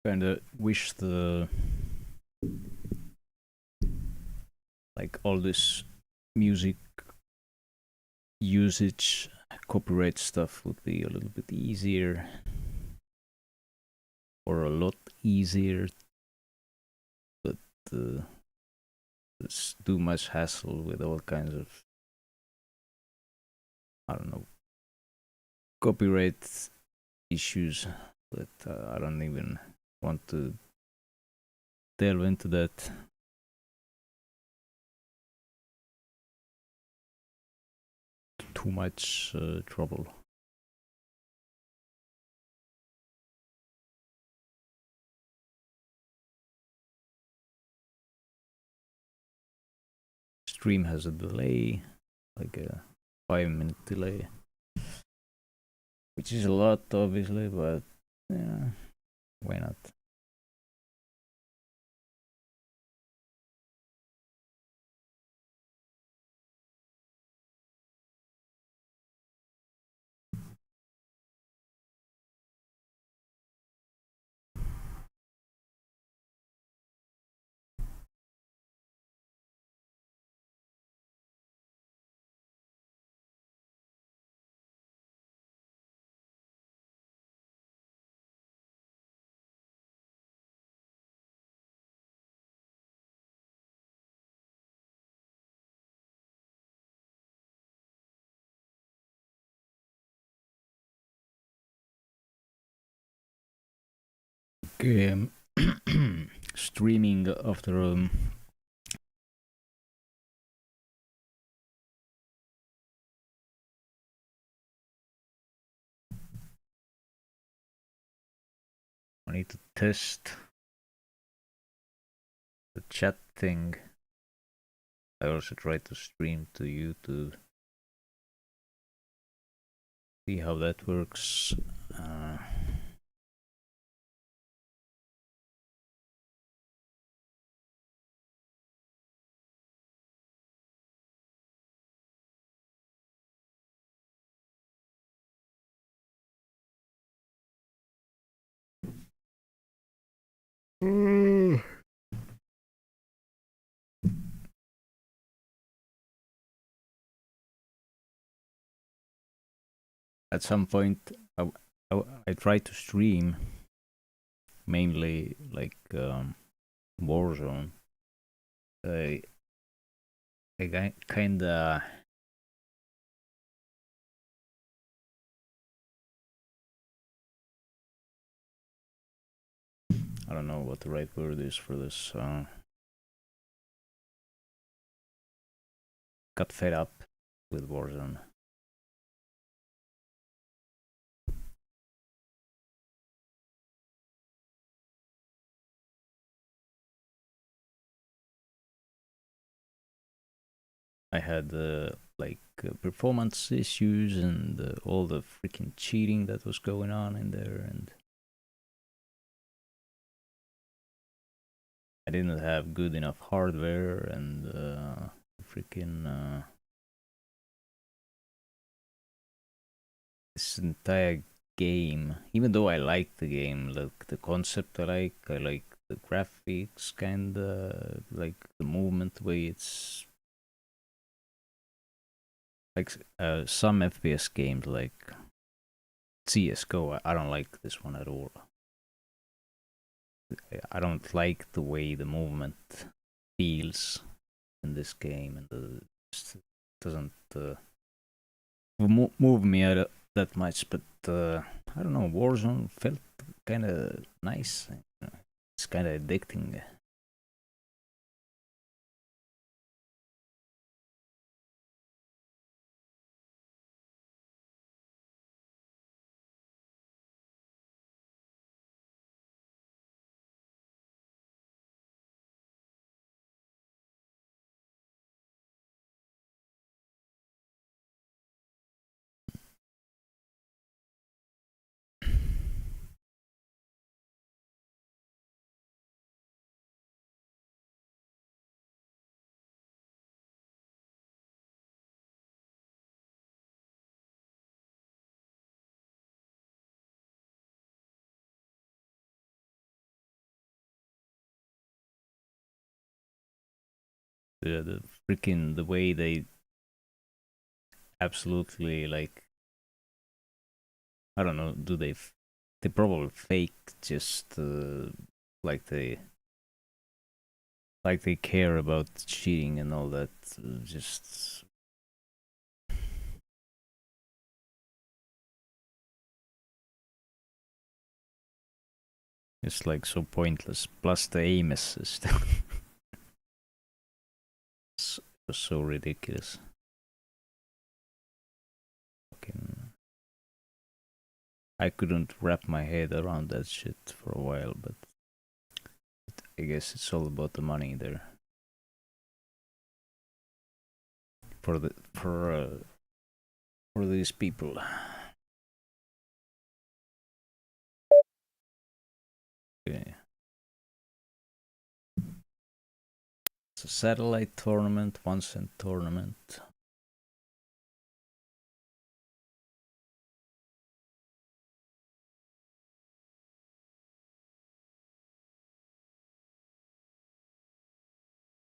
Kinda wish all this music usage copyright stuff would be a little bit easier, or a lot easier, but it's too much hassle with all kinds of, I don't know, copyright issues that I don't even want to delve into that. Too much trouble. Stream has a delay, like a 5-minute delay, which is a lot, obviously, but yeah, why not? Okay, streaming after I need to test the chat thing. I also try to stream to YouTube. See how that works. At some point, I try to stream mainly like Warzone. I kinda, I don't know what the right word is for this. Got fed up with Warzone. I had performance issues and all the freaking cheating that was going on in there, and I didn't have good enough hardware, and freaking this entire game. Even though I like the game, like the concept, I like the graphics, kinda like the movement way it's like some FPS games like CS:GO. I don't like this one at all. I don't like the way the movement feels in this game, and it doesn't move me that much. But I don't know, Warzone felt kind of nice. It's kind of addicting. The freaking the way they absolutely like, I don't know, do they probably fake just like they care about cheating and all that. Just it's like so pointless. Plus the aim assist was so ridiculous. Fucking, I couldn't wrap my head around that shit for a while, but I guess it's all about the money there for for these people. Okay. It's a satellite tournament, 1 cent tournament.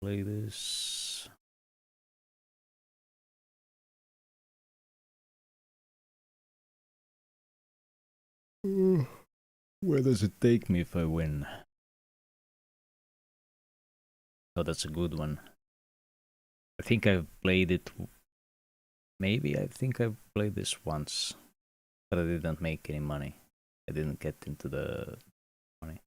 Play this. Where does it take me if I win? Oh, that's a good one. I think I've played it. Maybe I think I've played this once, but I didn't make any money. I didn't get into the money.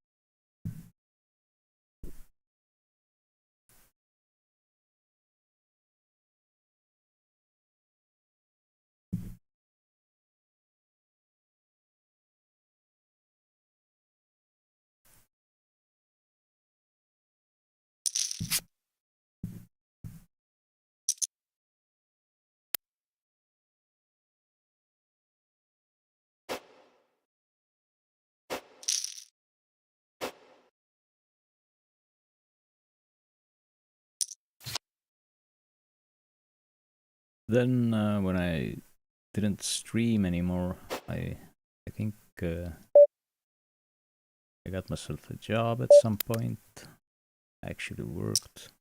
Then when I didn't stream anymore, I think I got myself a job at some point. I actually worked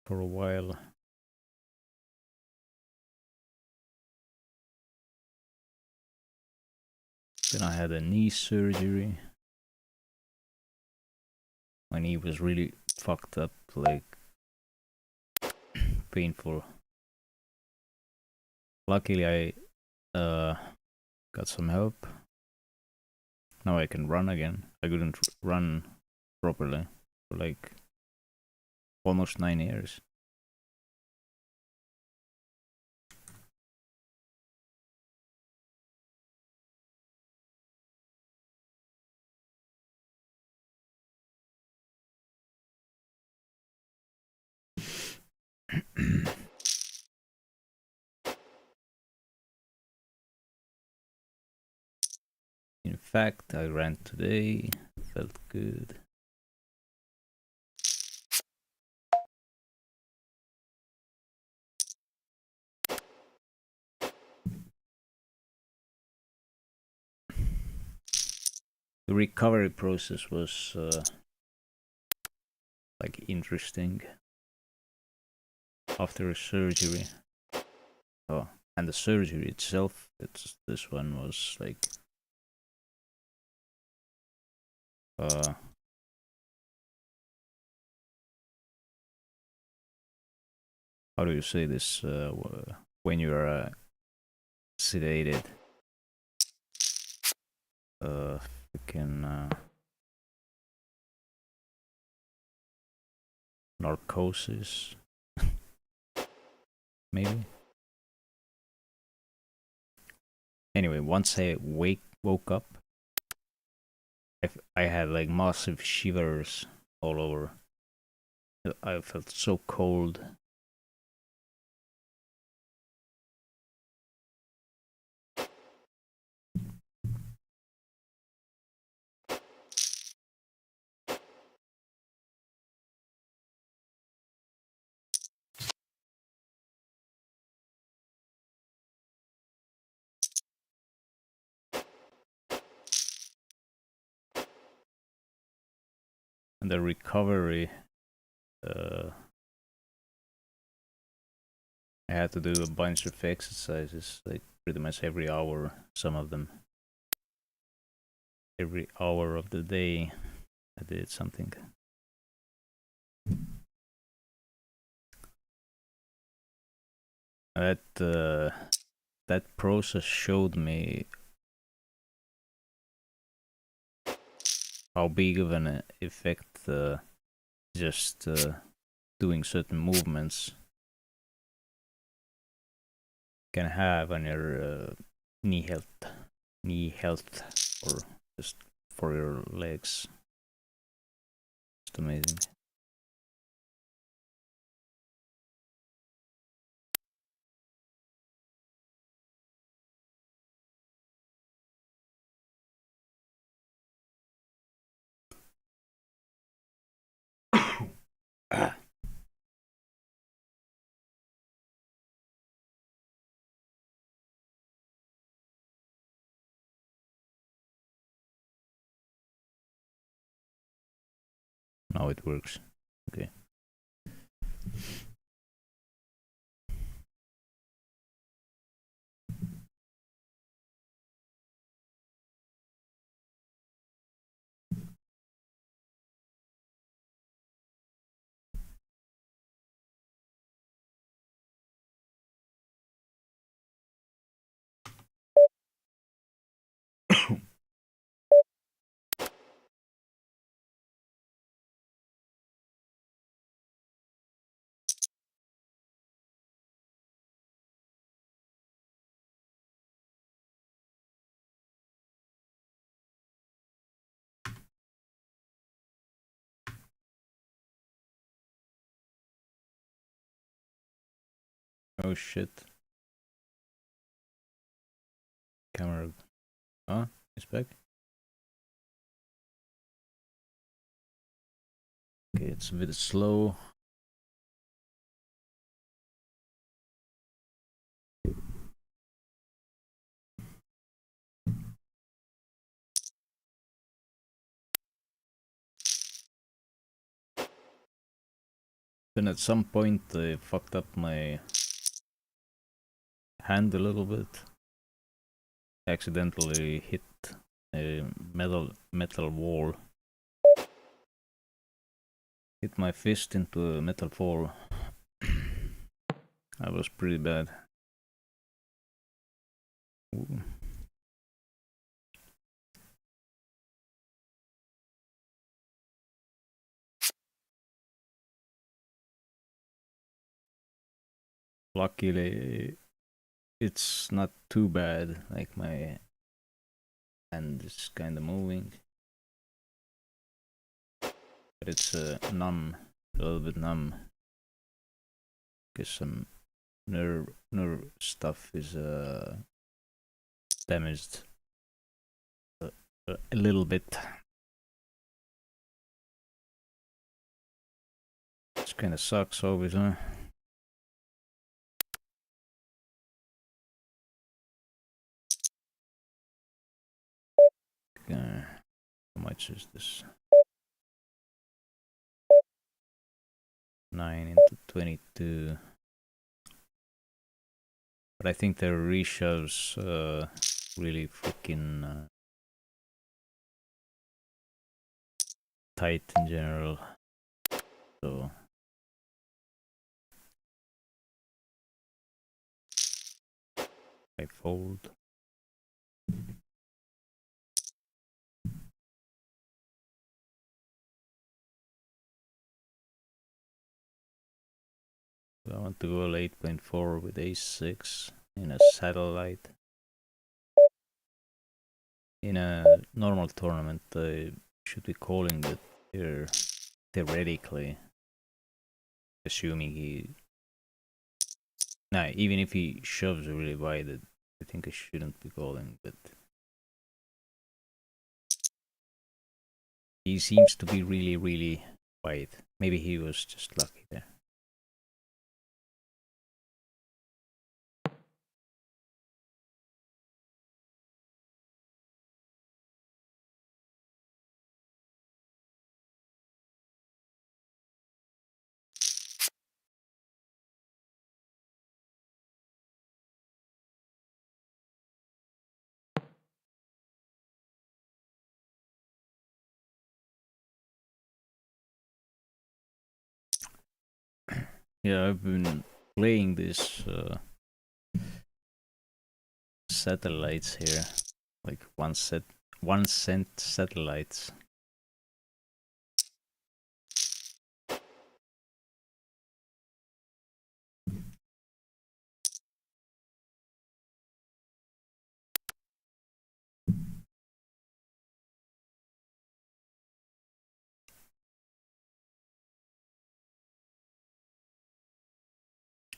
for a while. Then I had a knee surgery. My knee was really fucked up, like painful. Luckily, I got some help. Now I can run again. I couldn't run properly for like almost 9 years. In fact, I ran today. Felt good. The recovery process was like interesting after a surgery. Oh, and the surgery itself, this one was like uh how do you say this when you're sedated, freaking narcosis maybe. Anyway, once I woke up, I had like massive shivers all over. I felt so cold. And the recovery, I had to do a bunch of exercises, like pretty much every hour, some of them. Every hour of the day, I did something. That process showed me how big of an effect just doing certain movements can have on your knee health, or just for your legs. It's amazing. Now it works. Okay. Oh shit. Camera. Huh? It's back? Okay, it's a bit slow. Then at some point I fucked up my hand a little bit. Accidentally hit a metal wall. Hit my fist into a metal wall. That was pretty bad. Ooh. Luckily, it's not too bad. Like, my hand is kind of moving, but it's numb, a little bit numb, because some nerve stuff is damaged a little bit. This kind of sucks always, huh? How much is this? 9 into 22. But I think the reshoves really freaking tight in general. So I fold. I want to go 8.4 with ace-6 in a satellite. In a normal tournament, I should be calling it here, theoretically. Assuming he... Nah, even if he shoves really wide, I think I shouldn't be calling, but... He seems to be really, really wide. Maybe he was just lucky there. Yeah, I've been playing this satellites here, like 1 cent satellites.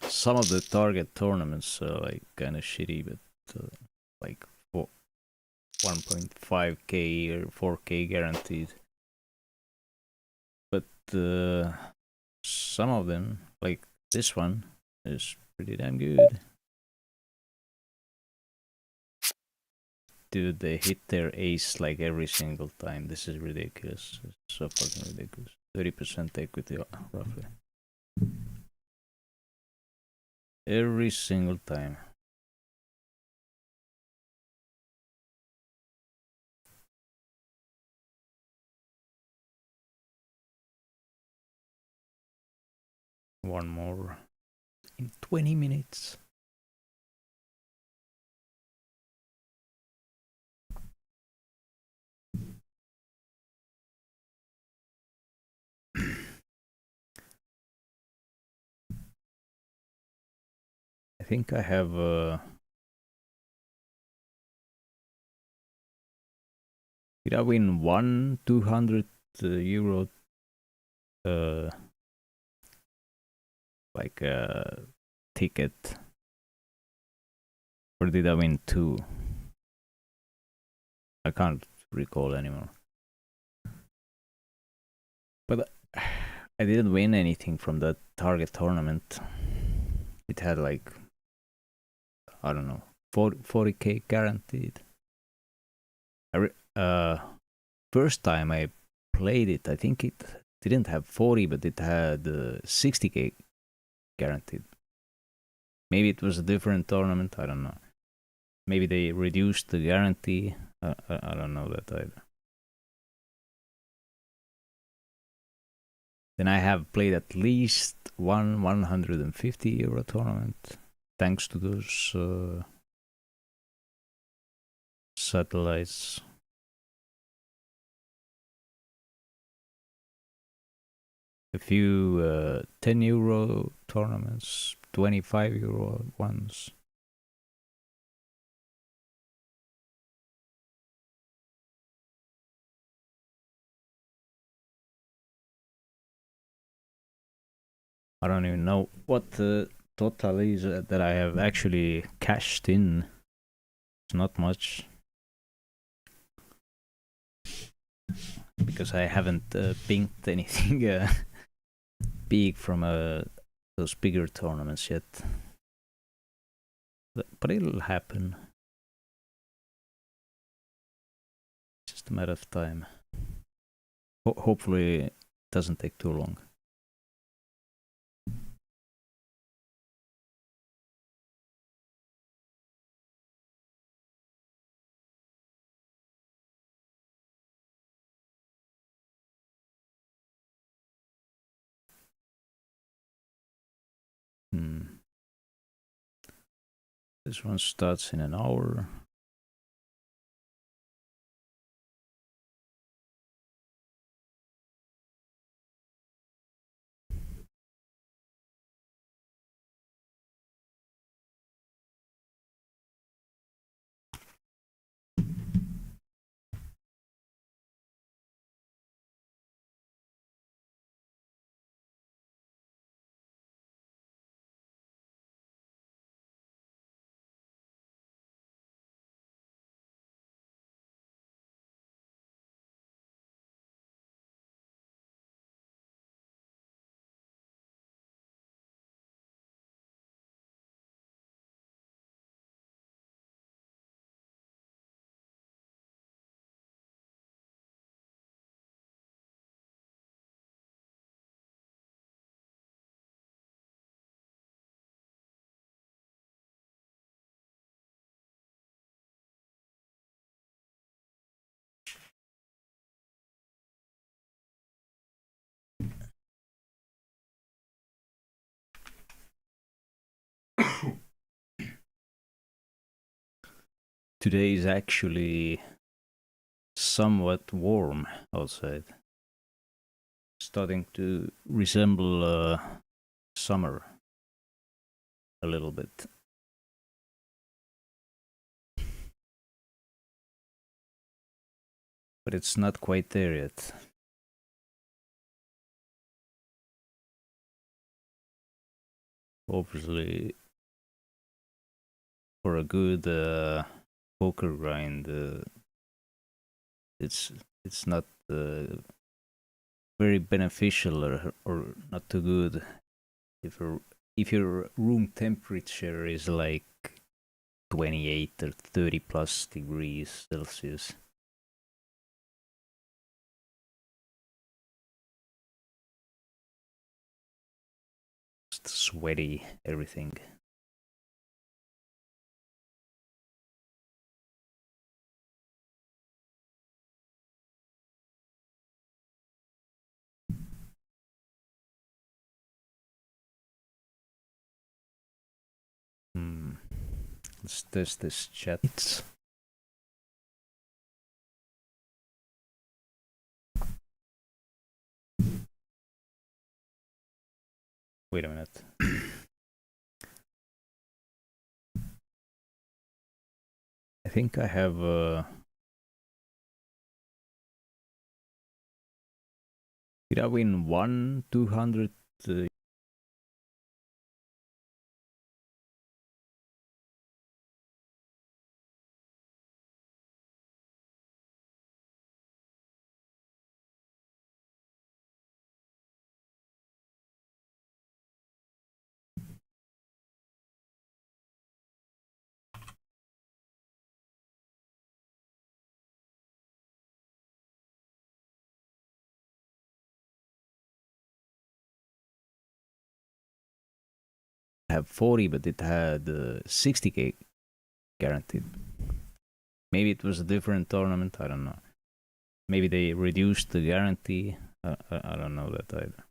Some of the target tournaments are like kind of shitty, but like for 1.5k or 4k guaranteed. But some of them, like this one, is pretty damn good. Dude, they hit their ace like every single time. This is ridiculous. It's so fucking ridiculous. 30% equity, roughly. Every single time. One more in 20 minutes. I think I have did I win one 200 euro uh like ticket, or did I win two? I can't recall anymore. But I didn't win anything from that target tournament. It had like, I don't know, 40k guaranteed. First time I played it, I think it didn't have 40, but it had 60k guaranteed. Maybe it was a different tournament. I don't know. Maybe they reduced the guarantee. I don't know that either. Then I have played at least one 150 euro tournament thanks to those satellites. A few 10 euro tournaments, 25 euro ones. I don't even know what the total is that I have actually cashed in. It's not much. Because I haven't pinked anything big from those bigger tournaments yet. But it'll happen. It's just a matter of time. Hopefully it doesn't take too long. This one starts in an hour. Today is actually somewhat warm outside, starting to resemble summer a little bit. But it's not quite there yet. Obviously, for a good poker grind, it's not very beneficial or not too good if your room temperature is like 28 or 30 plus degrees Celsius. Just sweaty, everything. Let's test this chat. Wait a minute. I think I have did I win 200 have 40, but it had 60k guaranteed. Maybe it was a different tournament. I don't know. Maybe they reduced the guarantee. I don't know that either.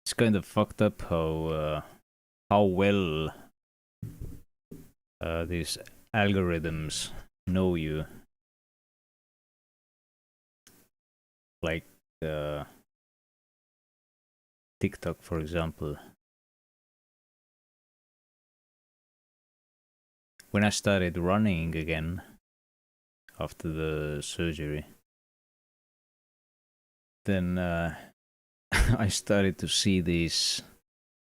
It's kind of fucked up how well these algorithms know you. Like TikTok, for example. When I started running again after the surgery, then I started to see these.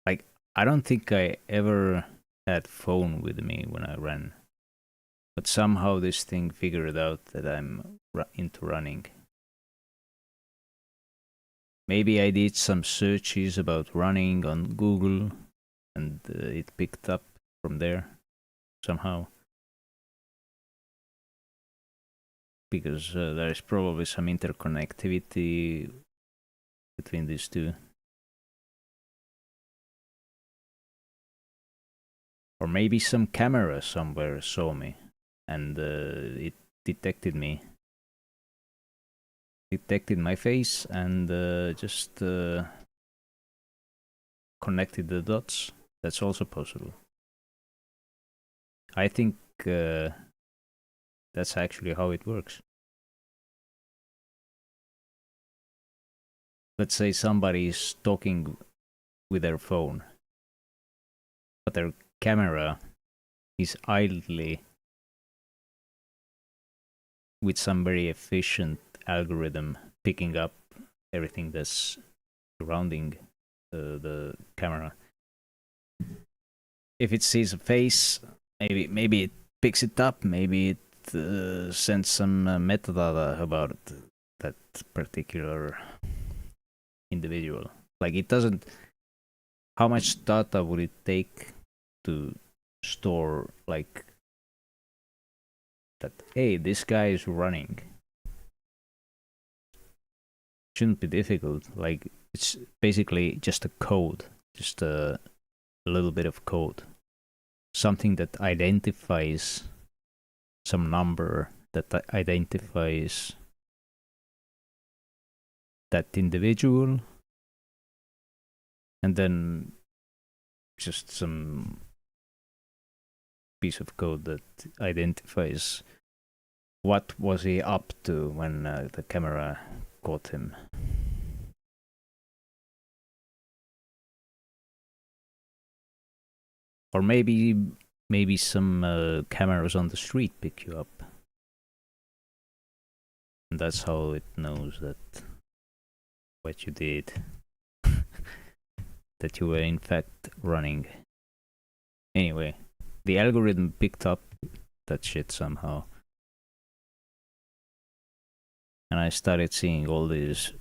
Like, I don't think I ever had phone with me when I ran, but somehow this thing figured out that I'm into running. Maybe I did some searches about running on Google, and it picked up from there somehow. Because there is probably some interconnectivity between these two. Or maybe some camera somewhere saw me and it detected me. Detected my face and just connected the dots. That's also possible. I think that's actually how it works. Let's say somebody is talking with their phone, but their camera is idly with some very efficient algorithm picking up everything that's surrounding the camera. If it sees a face, maybe it picks it up, maybe it sends some metadata about it. that particular individual. Like it doesn't. How much data would it take to store like that? Hey, this guy is running. Shouldn't be difficult. Like it's basically just a code, just a little bit of code, something that identifies some number that identifies that individual, and then just some piece of code that identifies what was he up to when the camera caught him. Or maybe some cameras on the street pick you up, and that's how it knows that what you did, that you were in fact running. Anyway, the algorithm picked up that shit somehow, and I started seeing all these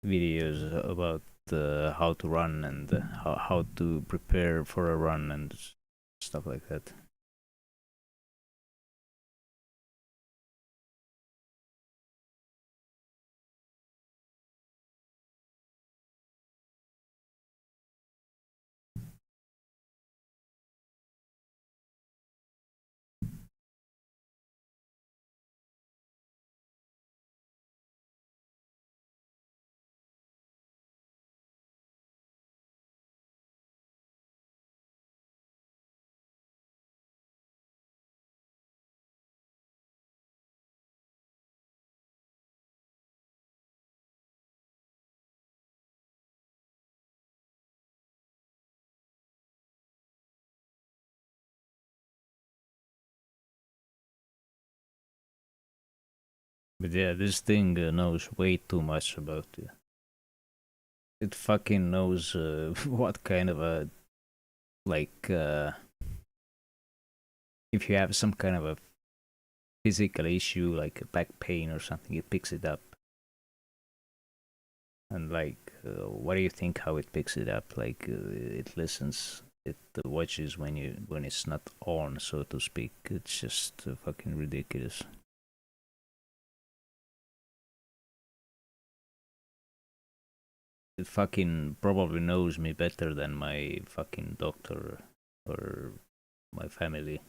videos about how to run and how to prepare for a run and stuff like that. But yeah, this thing knows way too much about you. It fucking knows what kind of a like if you have some kind of a physical issue like a back pain or something, it picks it up. And like, what do you think how it picks it up? Like, it listens, it watches when it's not on, so to speak. It's just fucking ridiculous. It fucking probably knows me better than my fucking doctor or my family.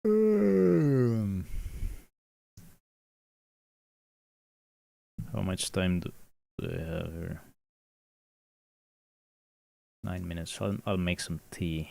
Um, How much time do I have here? 9 minutes. I'll make some tea.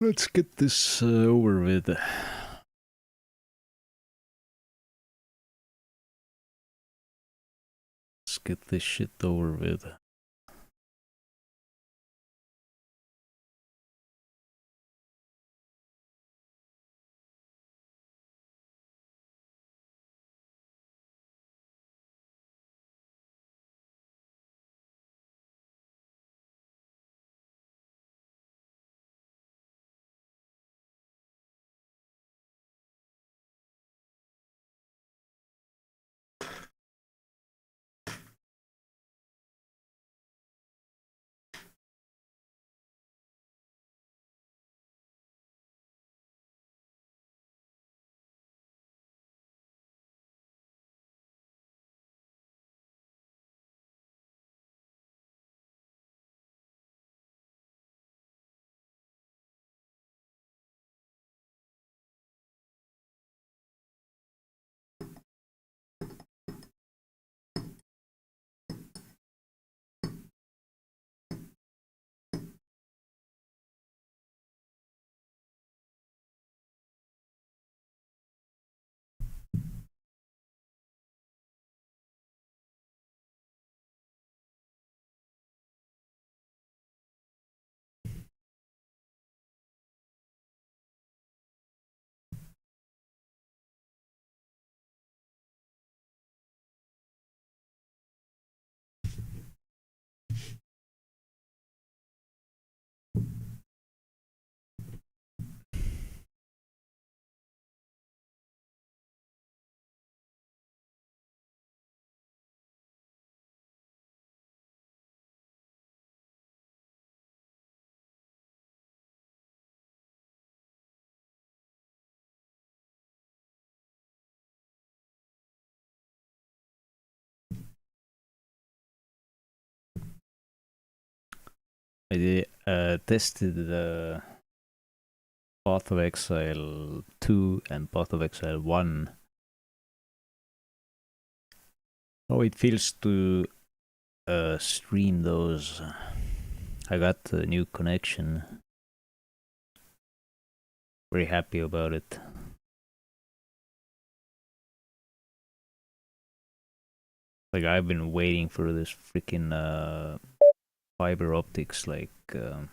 Let's get this over with. Let's get this shit over with. I tested the Path of Exile 2 and Path of Exile 1. How it feels to stream those. I got a new connection. Very happy about it. Like, I've been waiting for this freaking fiber optics, like, I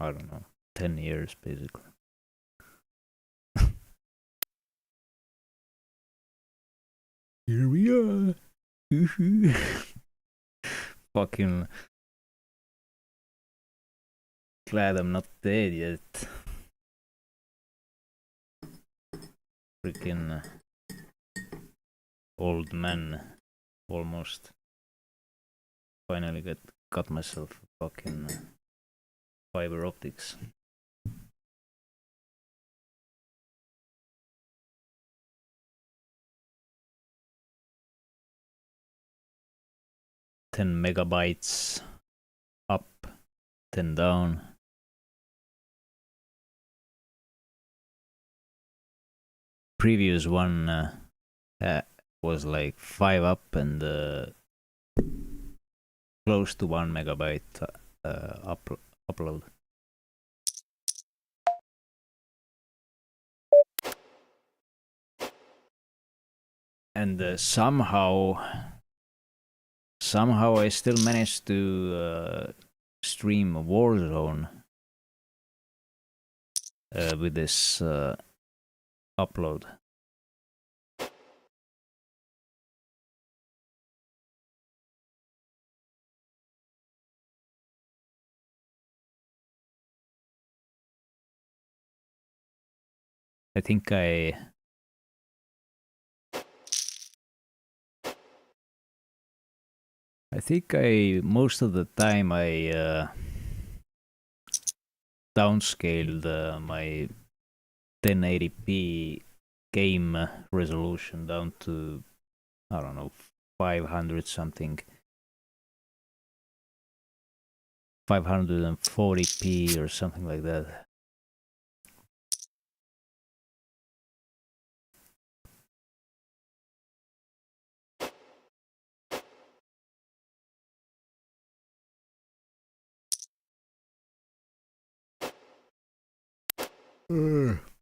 don't know, 10 years basically. Here we are. Fucking glad I'm not dead yet. Freaking old man, almost. Finally got myself fucking fiber optics. $10 megabytes up, 10 down. Previous one was like 5 up and close to 1 megabyte upload. And somehow I still managed to stream Warzone with this upload. I think I I think most of the time I downscaled my 1080p game resolution down to, I don't know, 500 something, 540p or something like that.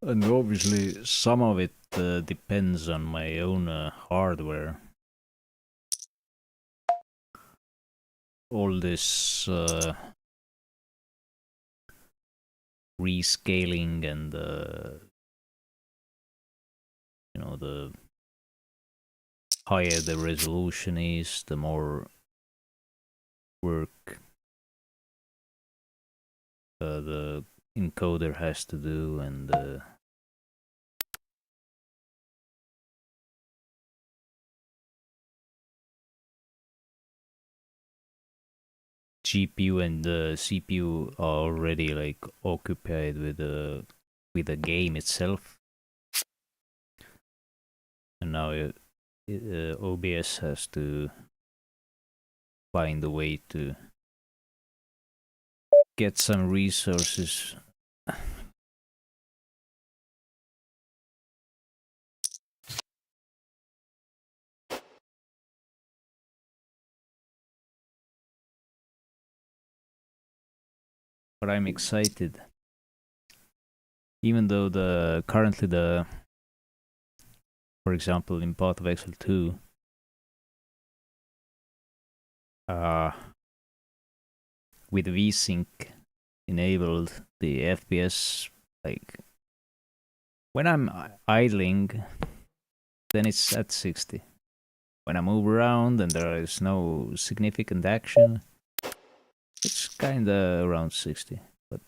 And obviously some of it depends on my own hardware. All this rescaling and the higher the resolution is, the more work the encoder has to do, and GPU and the CPU are already like occupied with the game itself, and now OBS has to find a way to get some resources. But I'm excited, even though currently for example, in Path of Exile 2, with VSync enabled, the FPS, like when I'm idling, then it's at 60. When I move around and there is no significant action, it's kinda around 60. But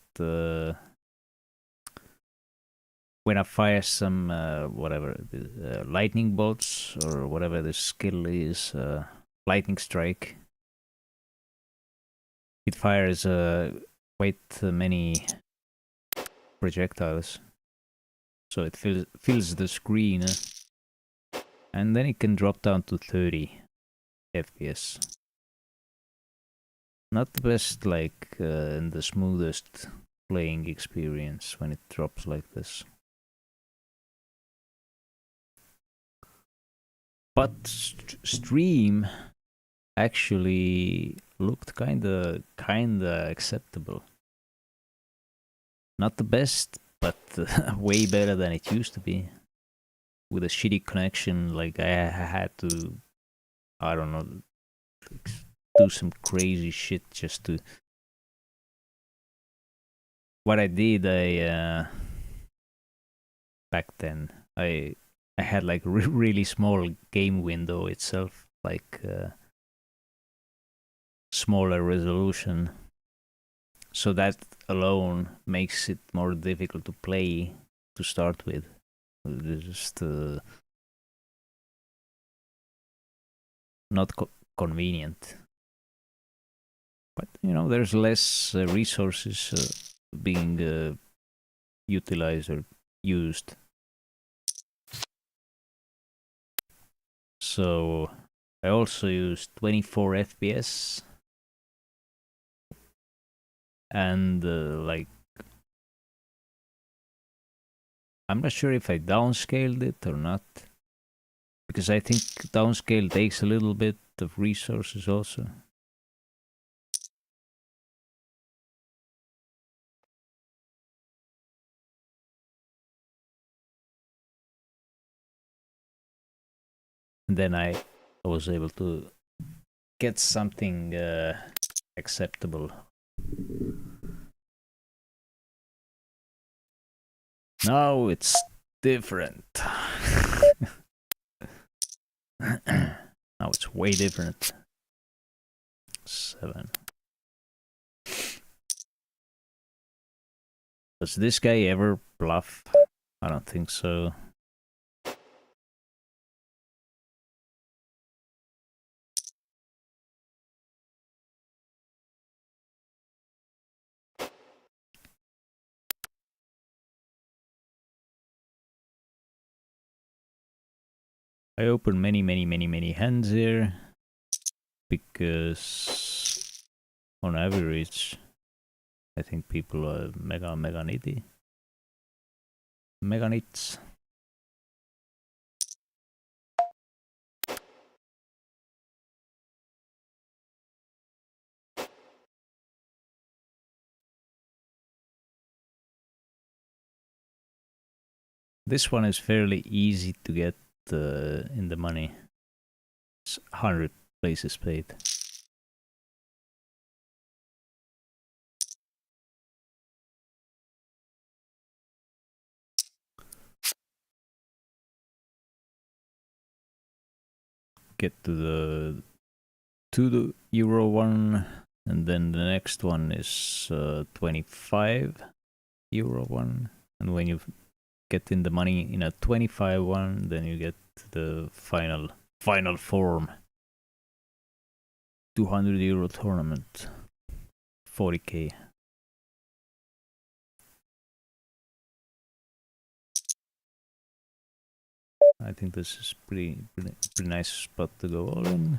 when I fire some whatever lightning bolts or whatever the skill is, lightning strike, it fires quite many projectiles, so it fills the screen, and then it can drop down to 30 FPS. Not the best, like, and the smoothest playing experience when it drops like this. But stream actually looked kinda acceptable. Not the best, but way better than it used to be. With a shitty connection, like I had to, I don't know, do some crazy shit just to. What I did, back then, I had like really small game window itself, like smaller resolution, so that alone makes it more difficult to play to start with. Just not convenient. But there's less resources being utilized or used. So I also use 24 FPS, and like, I'm not sure if I downscaled it or not, because I think downscale takes a little bit of resources also. And then I was able to get something acceptable. Now it's different. Now it's way different. 7. Does this guy ever bluff? I don't think so. I open many hands here because on average I think people are mega needy. Mega nits. This one is fairly easy to get in the money. It's 100 places paid. Get to the €2 one, and then the next one is €25 one, and when you get in the money in a 25 one, then you get the final form. €200 tournament, 40k. I think this is pretty nice spot to go all in.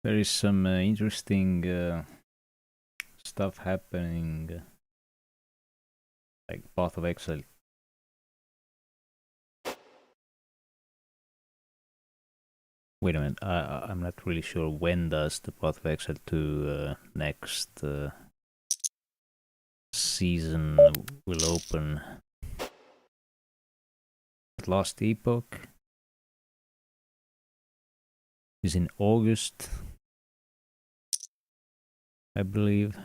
There is some interesting stuff happening, like Path of Exile. Wait a minute, I'm not really sure when does the Path of Exile 2 next season will open. Last Epoch is in August, I believe.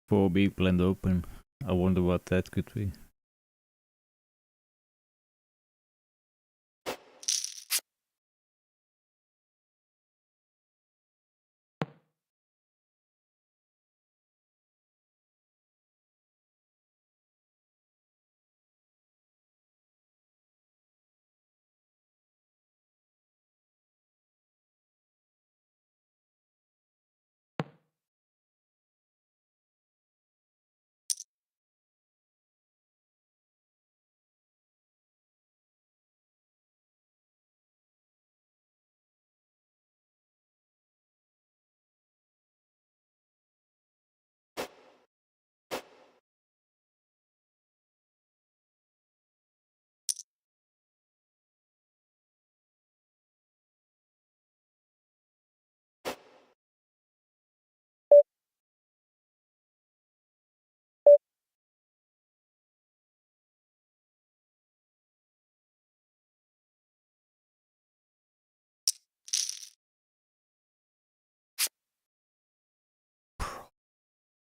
For big blind open. I wonder what that could be.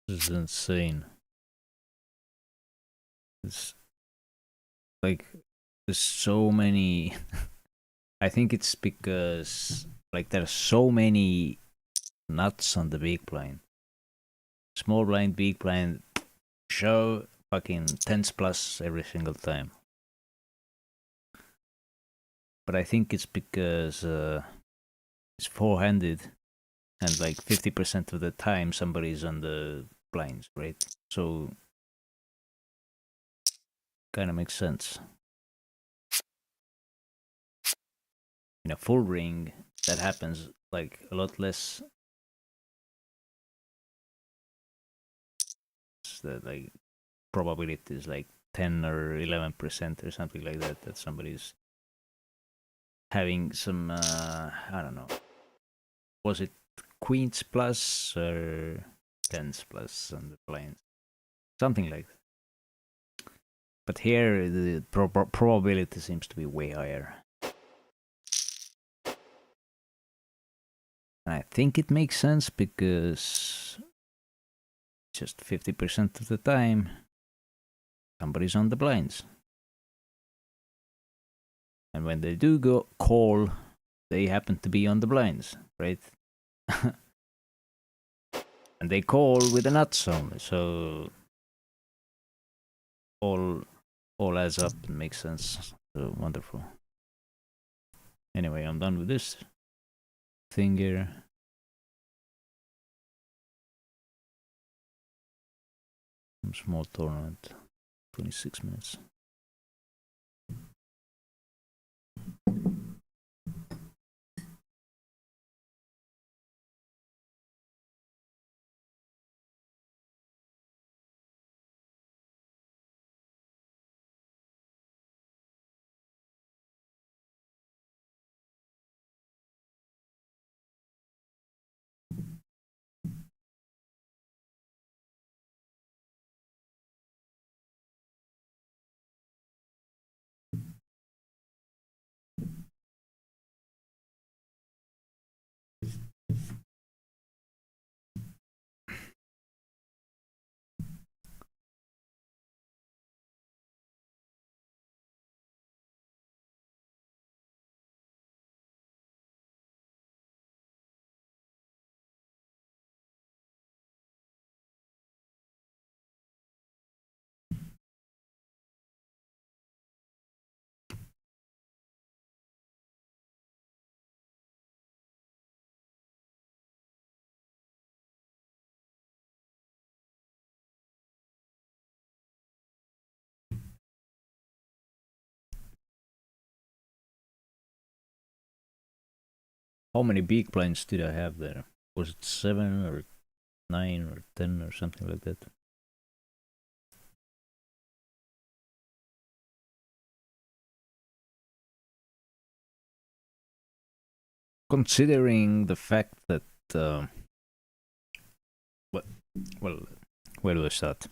This is insane. It's like there's so many. I think it's because like there's so many nuts on the big blind. Small blind, big blind, show fucking tens plus every single time. But I think it's because it's four-handed, and like 50% of the time somebody's on the blinds, right? So kind of makes sense. In a full ring, that happens like a lot less. The like probability is like 10 or 11% or something like that. That somebody's having some I don't know. Was it queens plus or tens plus on the blinds? Something like that. But here the probability seems to be way higher. And I think it makes sense because just 50% of the time somebody's on the blinds. And when they do go call, they happen to be on the blinds, right? And they call with a nut zone, so all adds up and makes sense. So wonderful. Anyway, I'm done with this thing here. Some small tournament, 26 minutes. How many big blinds did I have there? Was it 7 or 9 or 10 or something like that? Considering the fact that well, where do I start?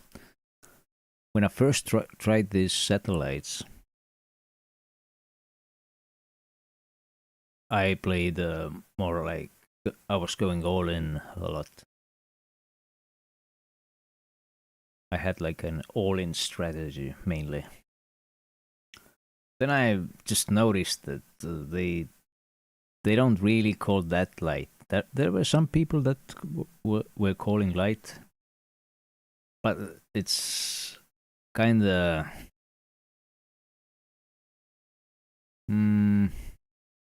When I first tried these satellites, I played more like I was going all in a lot. I had like an all in strategy mainly. Then I just noticed that they don't really call that light. There were some people that were calling light, but it's kind of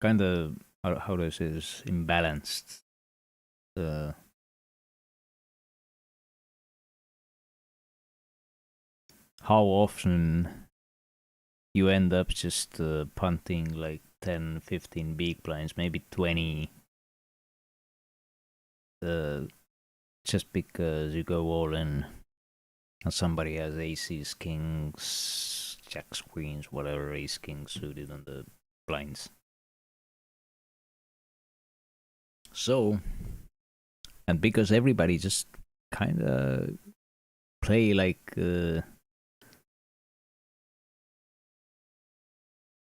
kind of how do I say this, imbalanced. How often you end up just punting like 10, 15 big blinds, maybe 20, just because you go all in and somebody has aces, kings, jacks, queens, whatever, ace, king suited on the blinds. So, and because everybody just kind of play like I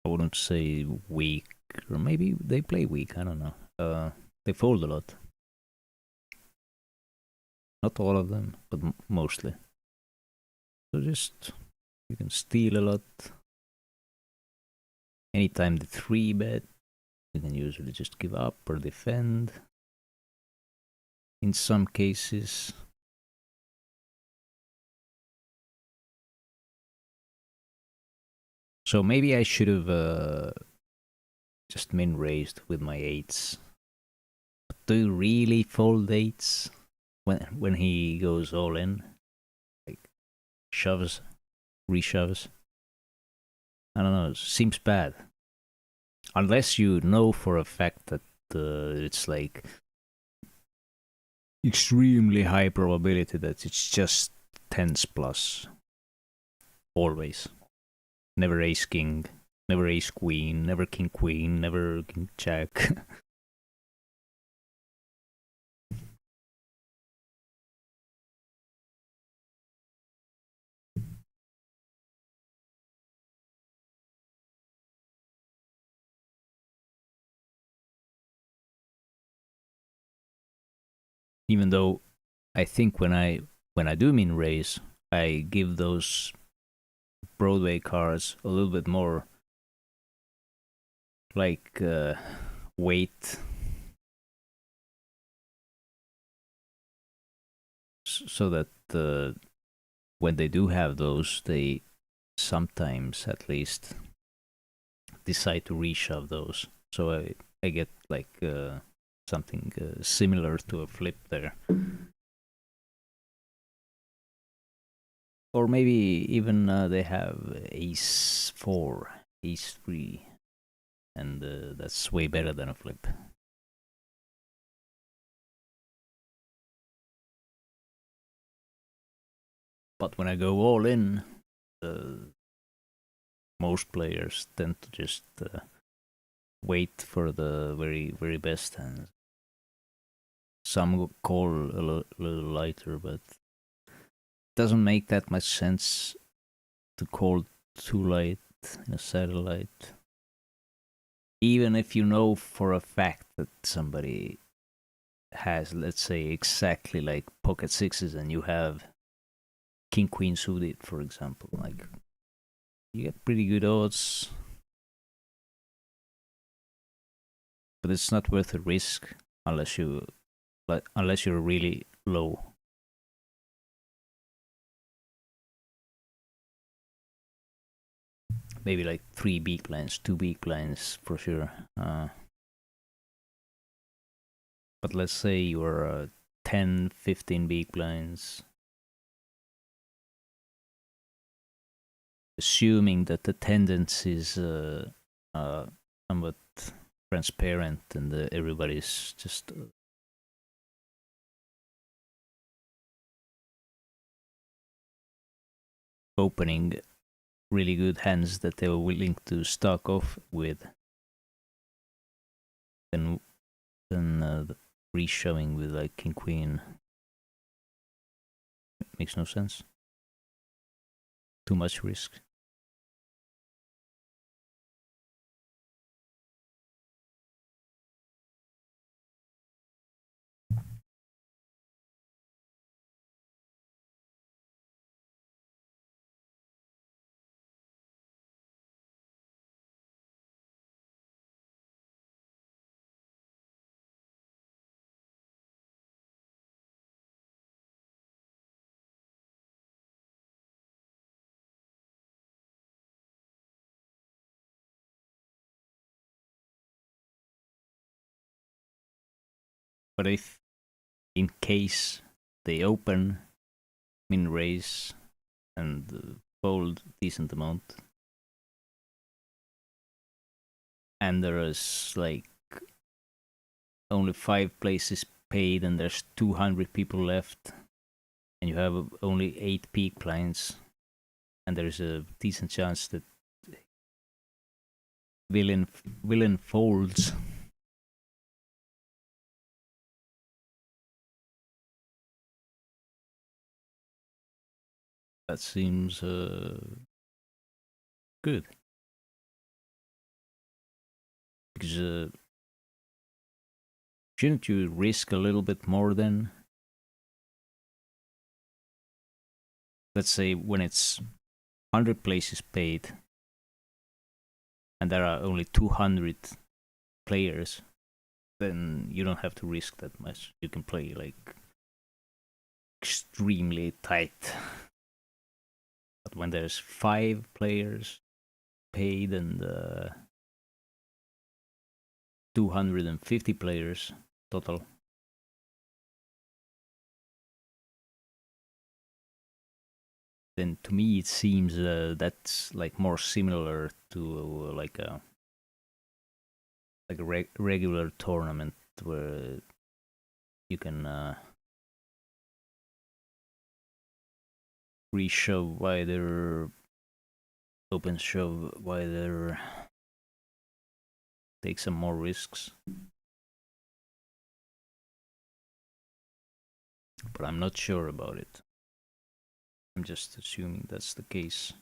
wouldn't say weak, or maybe they play weak. I don't know. They fold a lot. Not all of them, but mostly. So just you can steal a lot. Anytime the 3-bet, you can usually just give up or defend. In some cases. So maybe I should have just min raised with my 8s. But do you really fold 8s when he goes all in? Like shoves, reshoves? I don't know, it seems bad. Unless you know for a fact that it's like extremely high probability that it's just 10s plus. Always. Never ace king, never ace queen, never king queen, never king jack. Even though I think when I do min raise, I give those Broadway cards a little bit more like weight, so that when they do have those, they sometimes at least decide to reshove those. So I get like something similar to a flip there. Or maybe even they have ace 4, ace 3, and that's way better than a flip. But when I go all in, most players tend to just wait for the very, very best hands. Some call a little lighter, but it doesn't make that much sense to call too light in a satellite. Even if you know for a fact that somebody has, let's say, exactly like pocket sixes, and you have king queen suited, for example, like you get pretty good odds, but it's not worth the risk unless you're really low. Maybe like 3 big blinds, 2 big blinds for sure. But let's say you're 10, 15 big blinds. Assuming that the tendency is somewhat transparent and everybody's just opening really good hands that they were willing to stock off with, then re-showing with like king queen makes no sense. Too much risk. But if in case they open, min raise, and fold decent amount, and there is like only 5 places paid and there's 200 people left, and you have only 8 peak blinds, and there's a decent chance that villain folds. That seems good. Because shouldn't you risk a little bit more then? let's say when it's 100 places paid and there are only 200 players, then you don't have to risk that much. You can play like extremely tight. But when there's 5 players paid and 250 players total, then to me it seems that's like more similar to like a regular tournament where you can re-shove wider, open shove wider, take some more risks. But I'm not sure about it. I'm just assuming that's the case.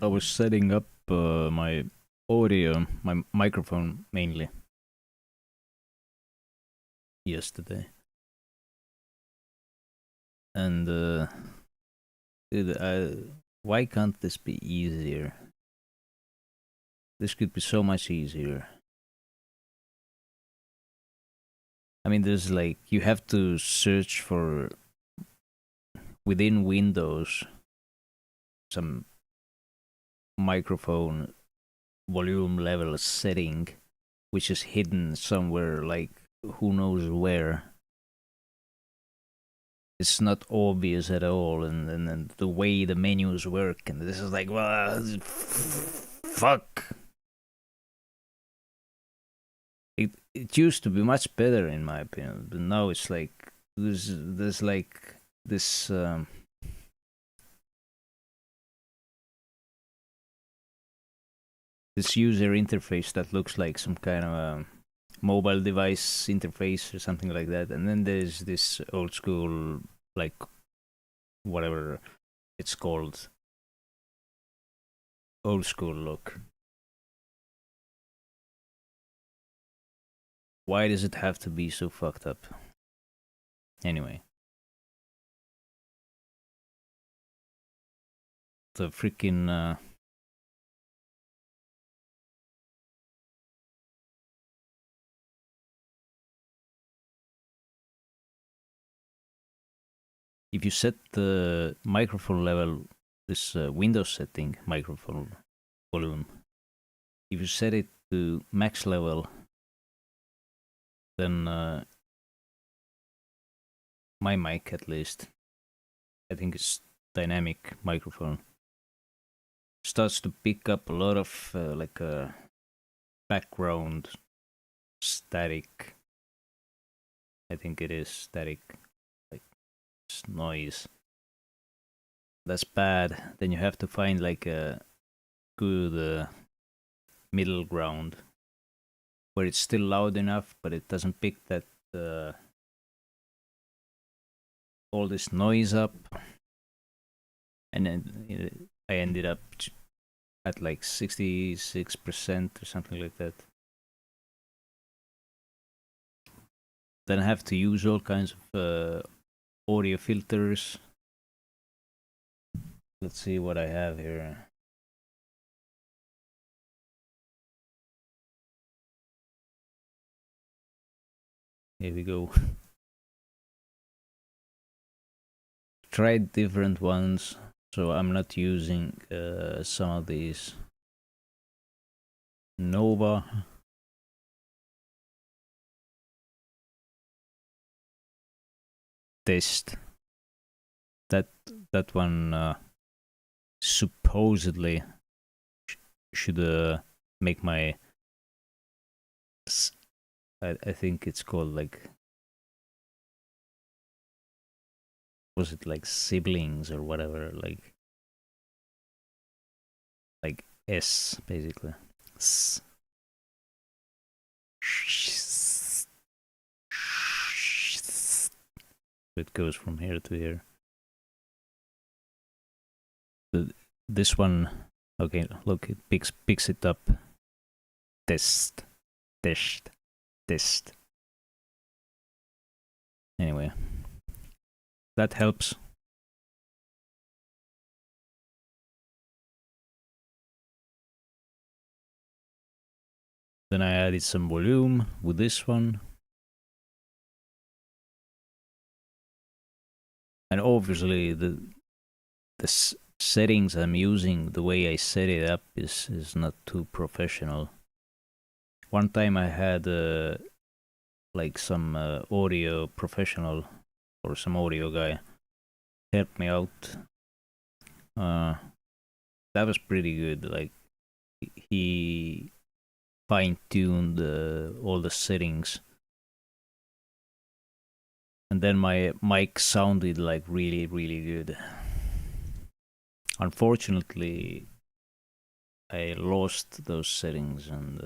I was setting up my audio, my microphone mainly, yesterday. And dude, why can't this be easier? This could be so much easier. I mean, there's like, you have to search for within Windows some microphone volume level setting, which is hidden somewhere, like who knows where. It's not obvious at all, and the way the menus work, and this is like, well, fuck. It used to be much better in my opinion, but now it's like there's like this this user interface that looks like some kind of a mobile device interface or something like that, and then there's this old school, like, whatever it's called, old school look. Why does it have to be so fucked up? Anyway. The freaking if you set the microphone level, this Windows setting microphone volume, if you set it to max level, then my mic at least, I think it's dynamic microphone, starts to pick up a lot of like background static. I think it is static, like noise. That's bad. Then you have to find like a good middle ground where it's still loud enough, but it doesn't pick that all this noise up. And then I ended up at like 66% or something like that. Then I have to use all kinds of audio filters. Let's see what I have here. Here we go. Tried different ones, so I'm not using some of these. Nova. Test. That one supposedly should make my I think it's called like, was it like siblings or whatever, like S basically. It goes from here to here. This one, okay, look, it picks it up. Test. Anyway, that helps. Then I added some volume with this one. And obviously the settings I'm using, the way I set it up is not too professional. One time I had like some audio professional or some audio guy help me out. That was pretty good. Like he fine-tuned all the settings, and then my mic sounded like really good. Unfortunately, I lost those settings, and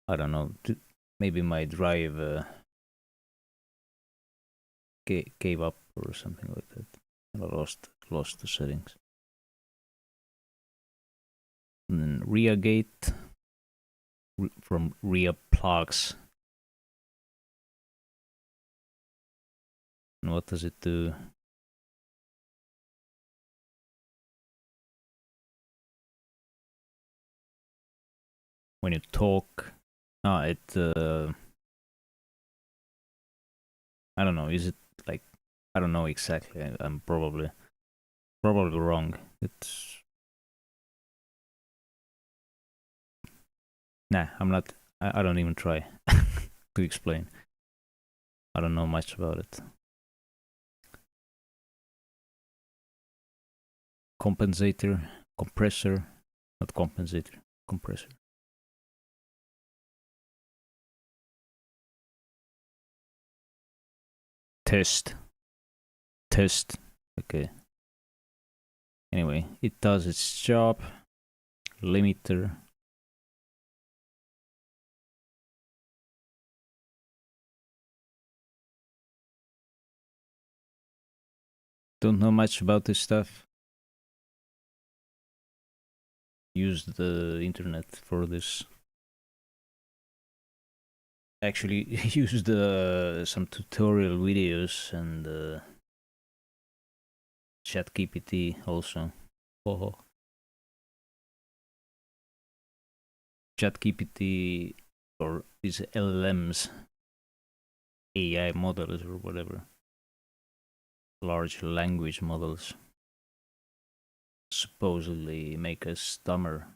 I don't know, maybe my drive gave up or something like that. I lost the settings. And then rear gate from rear plugs. And what does it do? When you talk, it I don't know. Is it like, I don't know exactly. I'm probably wrong. It's nah. I'm not. I don't even try to explain. I don't know much about it. Compensator, compressor, not compensator, compressor. Test. Okay. Anyway, it does its job. Limiter. Don't know much about this stuff. used the internet for this. Actually, used some tutorial videos and ChatGPT also. Oh. ChatGPT or these LLMs, AI models or whatever, large language models, supposedly make us dumber.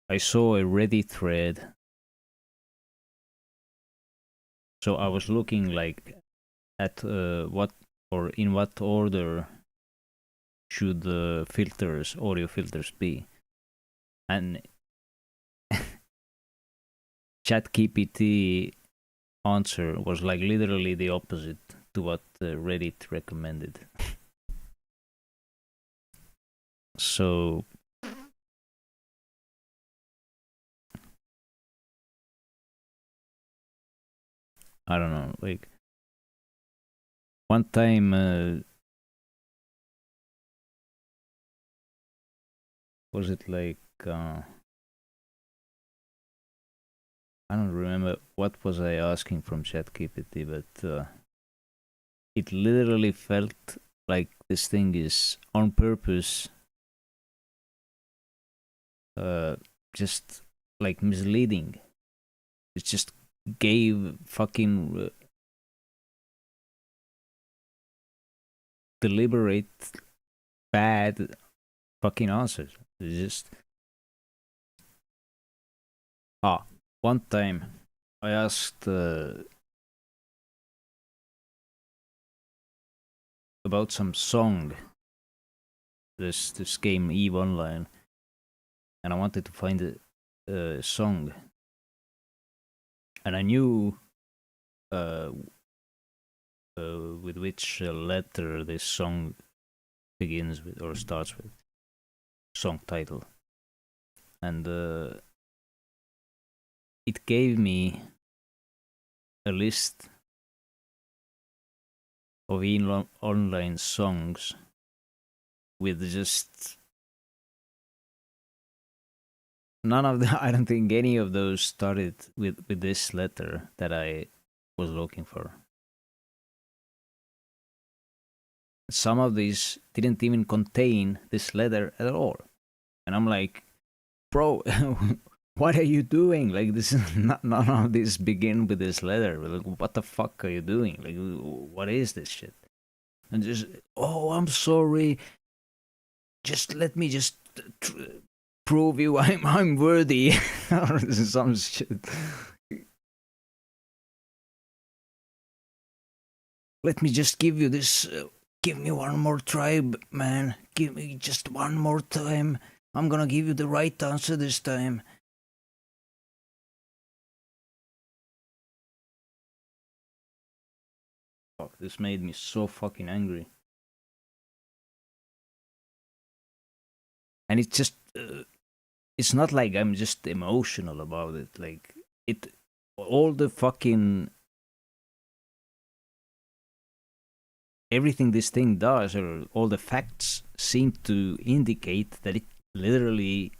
I saw a Reddit thread. So I was looking like at what or in what order should the filters, audio filters be, and ChatGPT answer was like literally the opposite to what Reddit recommended. So I don't know, like one time was it like I don't remember what was I asking from ChatGPT, but it literally felt like this thing is on purpose uh, just like misleading. It just gave fucking deliberate bad fucking answers. It's just one time I asked about some song. This game Eve Online, and I wanted to find a song, and I knew uh, with which letter this song begins with or starts with, song title, and it gave me a list of online songs with just none of the I don't think any of those started with this letter that I was looking for. Some of these didn't even contain this letter at all. And I'm like, bro, what are you doing? Like, this is not, none of this begin with this letter. Like, what the fuck are you doing? Like, what is this shit? And just, oh, I'm sorry. Just let me just prove you I'm worthy or some shit. Let me just give you this. Give me one more try, man. Give me just one more time. I'm gonna give you the right answer this time. Fuck, this made me so fucking angry. And it's just, it's not like I'm just emotional about it. Like, it, all the fucking, everything this thing does, or all the facts seem to indicate that it literally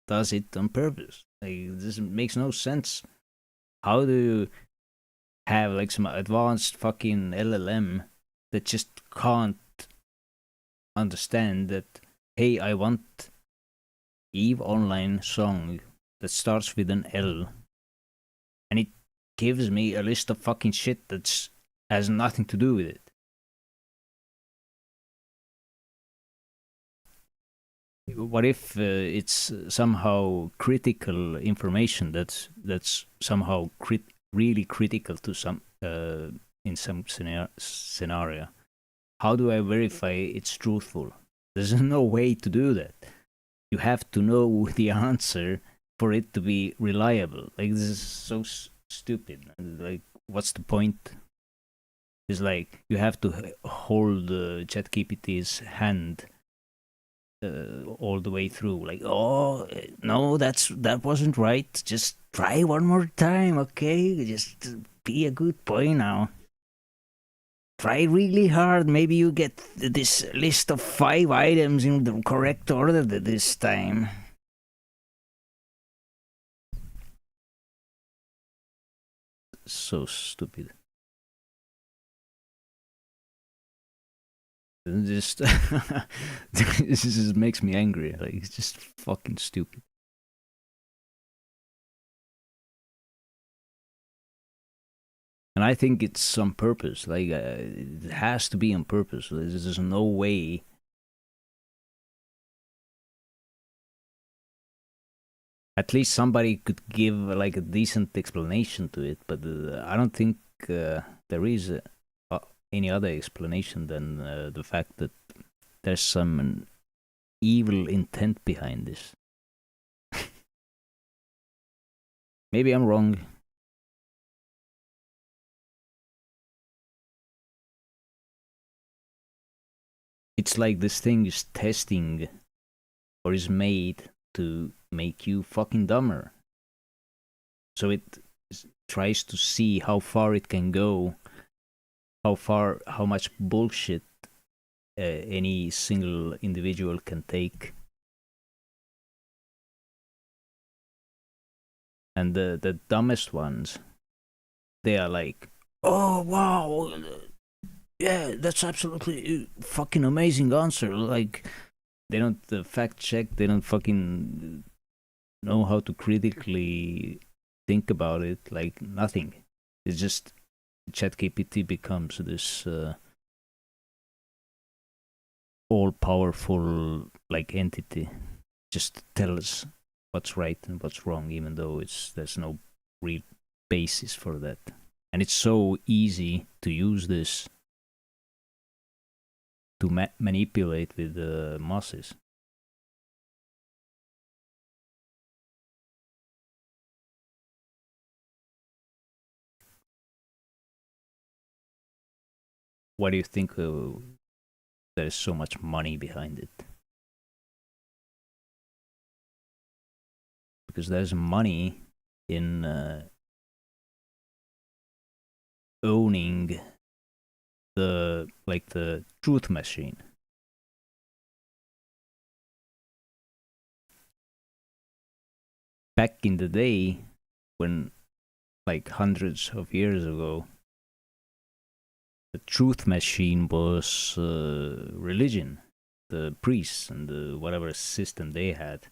does it on purpose. Like, this makes no sense. How do you have like some advanced fucking LLM that just can't understand that, hey, I want Eve Online song that starts with an L, and it gives me a list of fucking shit that has nothing to do with it. What if it's somehow critical information that's somehow really critical to some in some scenario? How do I verify it's truthful? There's no way to do that. You have to know the answer for it to be reliable. Like, this is so stupid. Like, what's the point? It's like you have to hold ChatGPT's hand all the way through. Like, oh no, that wasn't right. Just try one more time, okay? Just be a good boy now. try really hard. Maybe you get this list of 5 items in the correct order this time. So stupid. Just this just makes me angry. Like, it's just fucking stupid. And I think it's on purpose. Like, it has to be on purpose. There's no way. At least somebody could give like a decent explanation to it, but I don't think there is any other explanation than the fact that there's some evil intent behind this. Maybe I'm wrong. It's like this thing is testing or is made to make you fucking dumber. So it tries to see how far it can go, how much bullshit any single individual can take. And the dumbest ones, they are like, oh wow, yeah, that's absolutely fucking amazing answer. Like, they don't fact check, they don't fucking know how to critically think about it. Like, nothing. It's just ChatGPT becomes this all powerful like entity, just tell us what's right and what's wrong, even though there's no real basis for that. And it's so easy to use this to manipulate with the masses. Why do you think there's so much money behind it? Because there's money in owning the truth machine. Back in the day, when like hundreds of years ago, the truth machine was religion, the priests and the whatever system they had.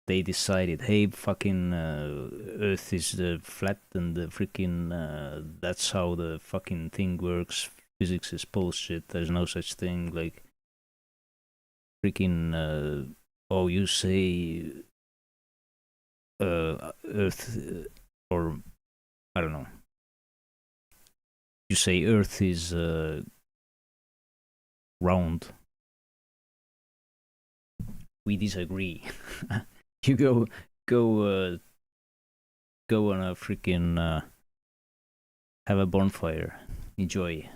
They decided, hey, fucking Earth is flat and the freaking that's how the fucking thing works. Physics is bullshit. There's no such thing. Like, freaking oh, you say Earth or I don't know. You say Earth is round. We disagree. You go go on a freaking have a bonfire, enjoy.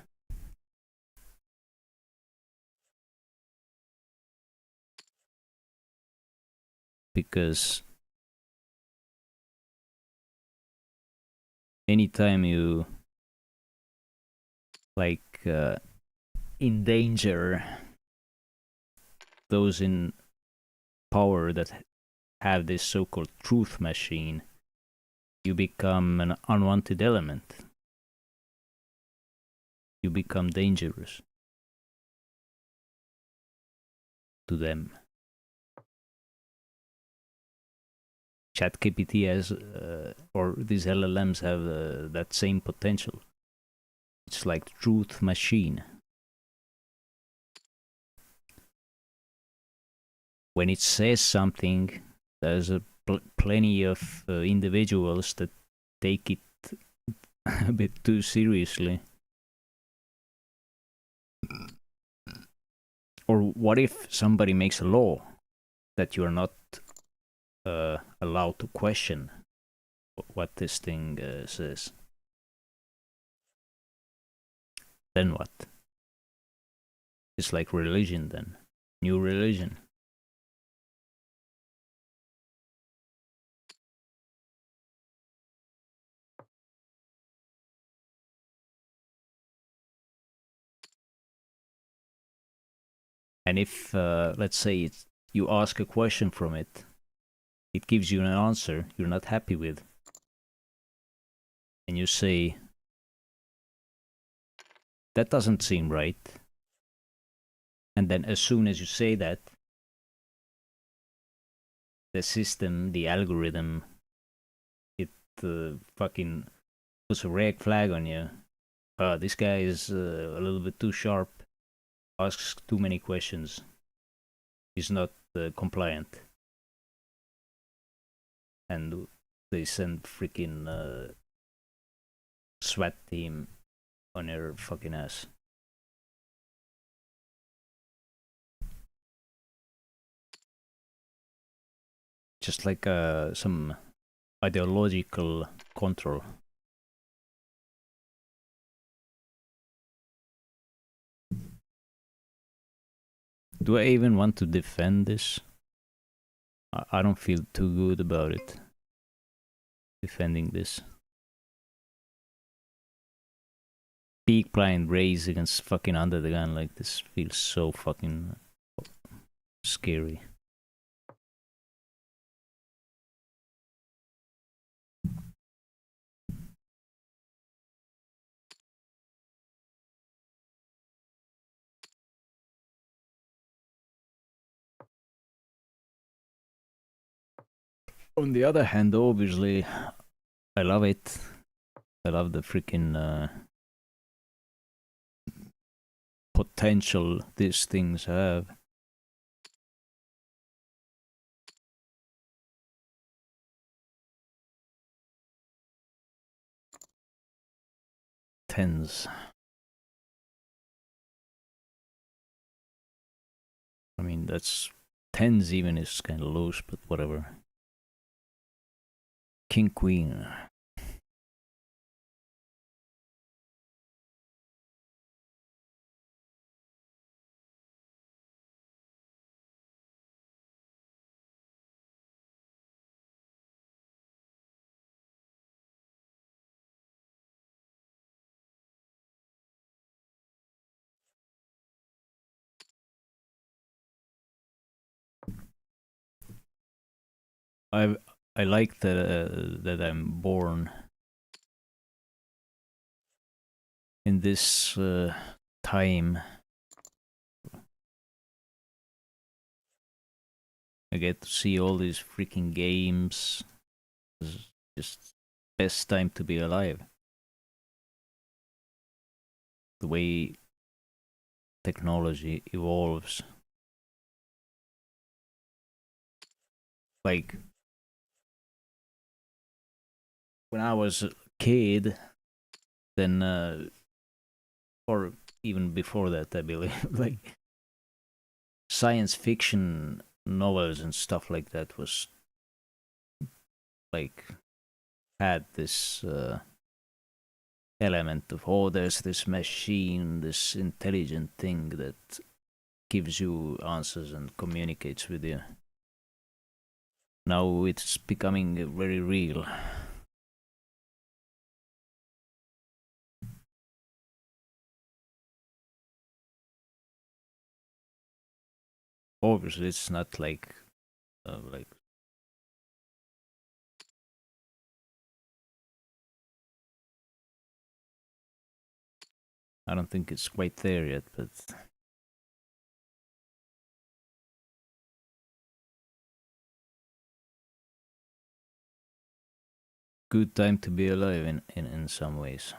Because anytime you like endanger those in power that have this so-called truth machine, you become an unwanted element. You become dangerous to them. ChatGPT has, or these LLMs have that same potential. It's like the truth machine. When it says something, there's plenty of individuals that take it a bit too seriously. Or what if somebody makes a law that you're not allowed to question what this thing says? Then what? It's like religion then. New religion. And if, let's say, you ask a question from it, it gives you an answer you're not happy with, and you say, that doesn't seem right. And then as soon as you say that, the system, the algorithm, it fucking puts a red flag on you. This guy is a little bit too sharp, asks too many questions, he's not compliant. And they send freaking SWAT team on your fucking ass. Just like some ideological control. Do I even want to defend this? I don't feel too good about it. Defending this. Peak blind raise against fucking under the gun like this feels so fucking scary. On the other hand, obviously, I love it. I love the freaking potential these things have. Tens. I mean, that's tens even is kind of loose, but whatever. King Queen. I I like that I'm born in this time. I get to see all these freaking games. It's just best time to be alive. The way technology evolves. Like when I was a kid, then or even before that, I believe, like science fiction novels and stuff like that was like had this element of, oh, there's this machine, this intelligent thing that gives you answers and communicates with you. Now it's becoming very real. Obviously, it's not like I don't think it's quite there yet, but good time to be alive in some ways.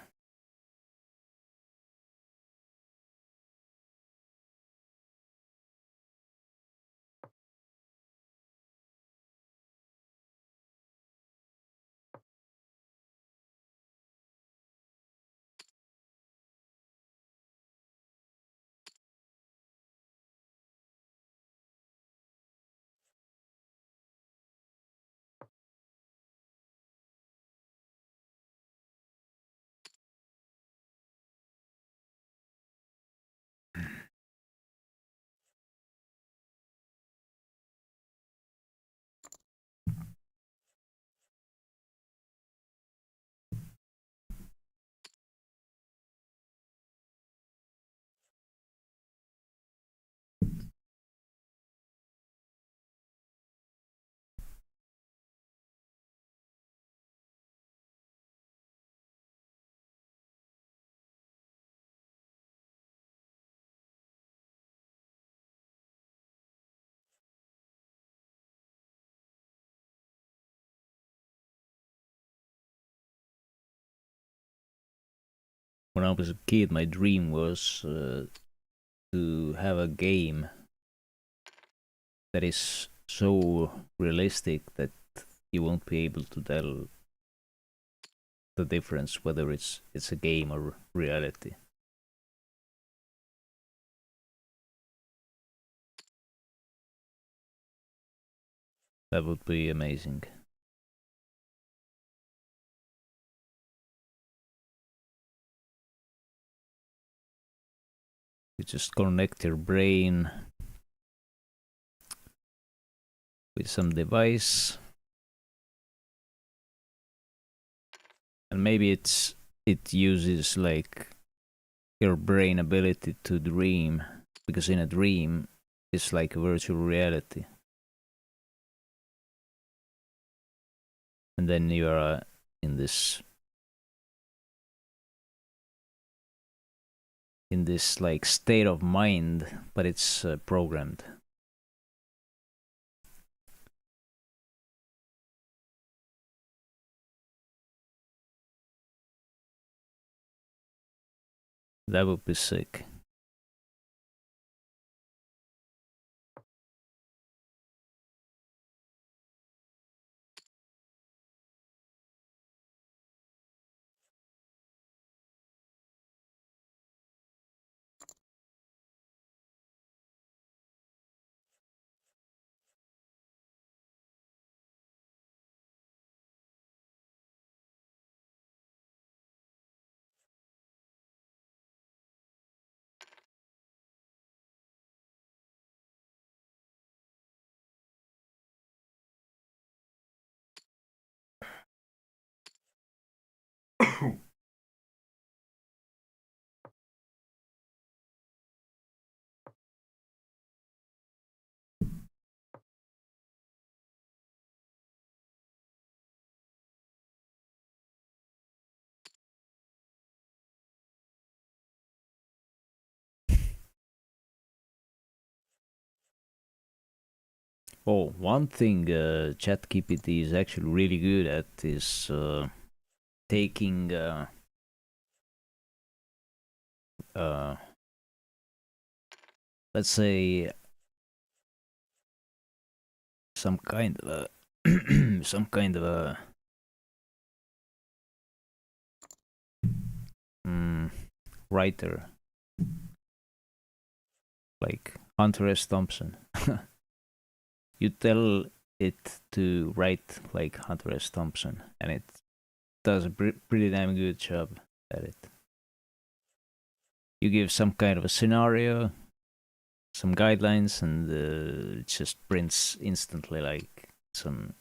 when I was a kid, my dream was to have a game that is so realistic that you won't be able to tell the difference whether it's a game or reality. That would be amazing. You just connect your brain with some device, and maybe it uses like your brain ability to dream, because in a dream it's like a virtual reality, and then you are in this in this like state of mind, but it's programmed. That would be sick. Oh, one thing ChatGPT is actually really good at is taking uh, let's say some kind of a some kind of a mm, writer like Hunter S. Thompson. You tell it to write like Hunter S. Thompson, and it does a pretty damn good job at it. You give some kind of a scenario, some guidelines, and it just prints instantly like some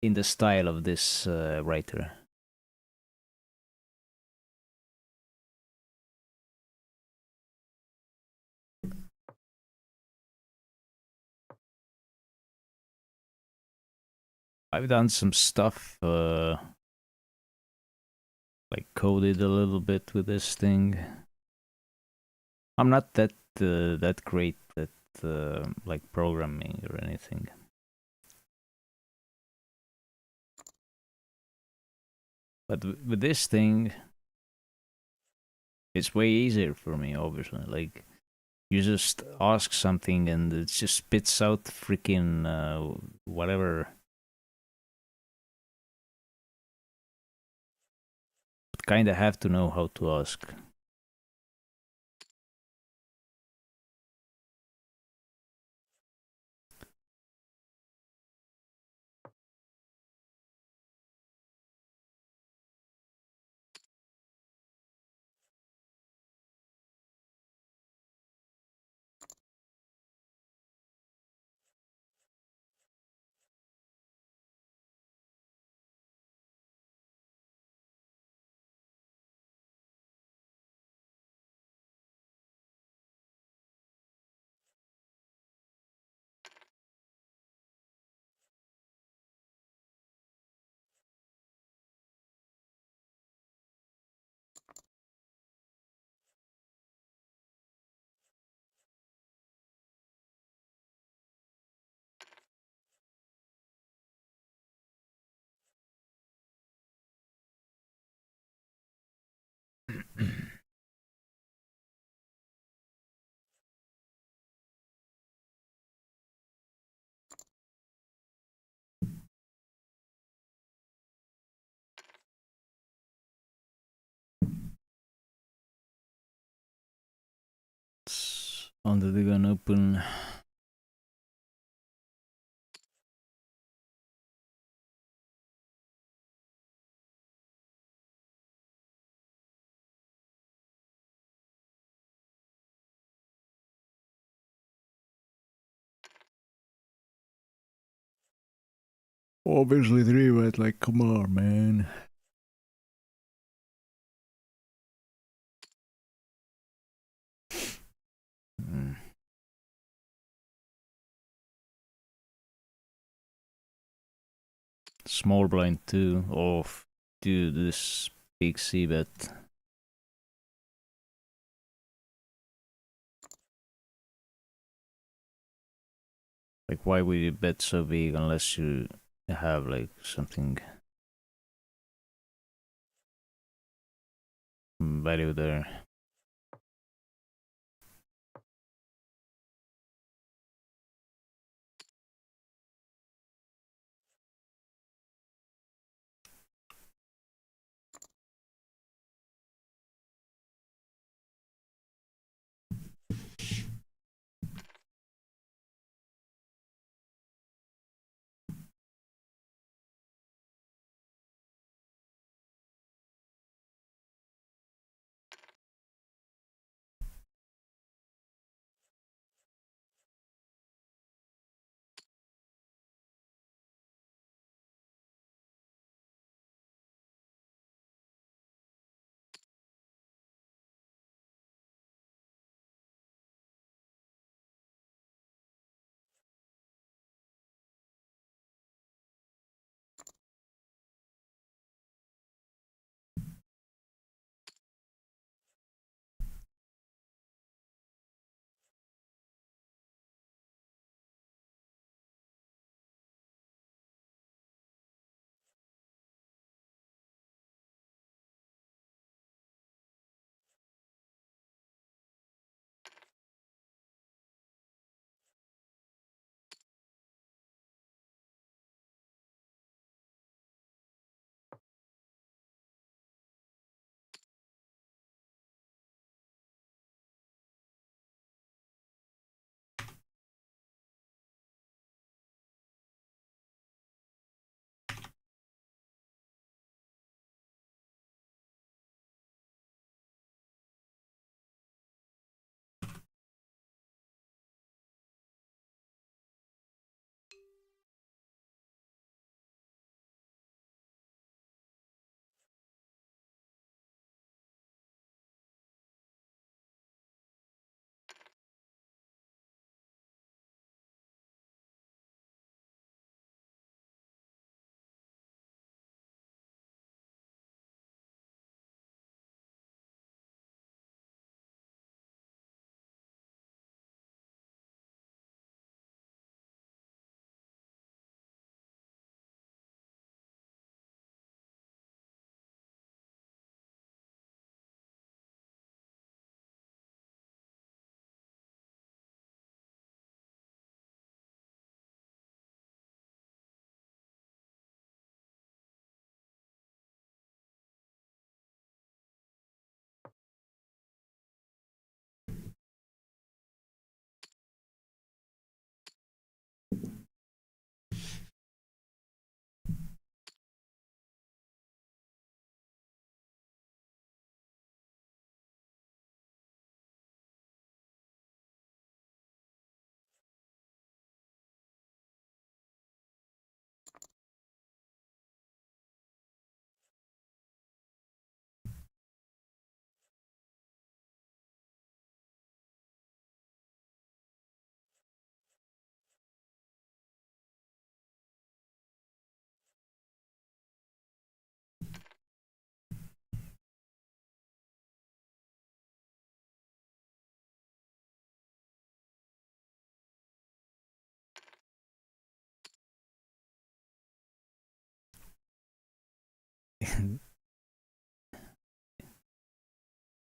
in the style of this writer. I've done some stuff, like coded a little bit with this thing. I'm not that great at like programming or anything. But with this thing, it's way easier for me. Obviously, like you just ask something and it just spits out freaking whatever. But kind of have to know how to ask. Under the gun open. Obviously 3-bet, like, come on, man. Small blind 2 off. Dude, this big c-bet. Like, why would you bet so big unless you have, like, something value there?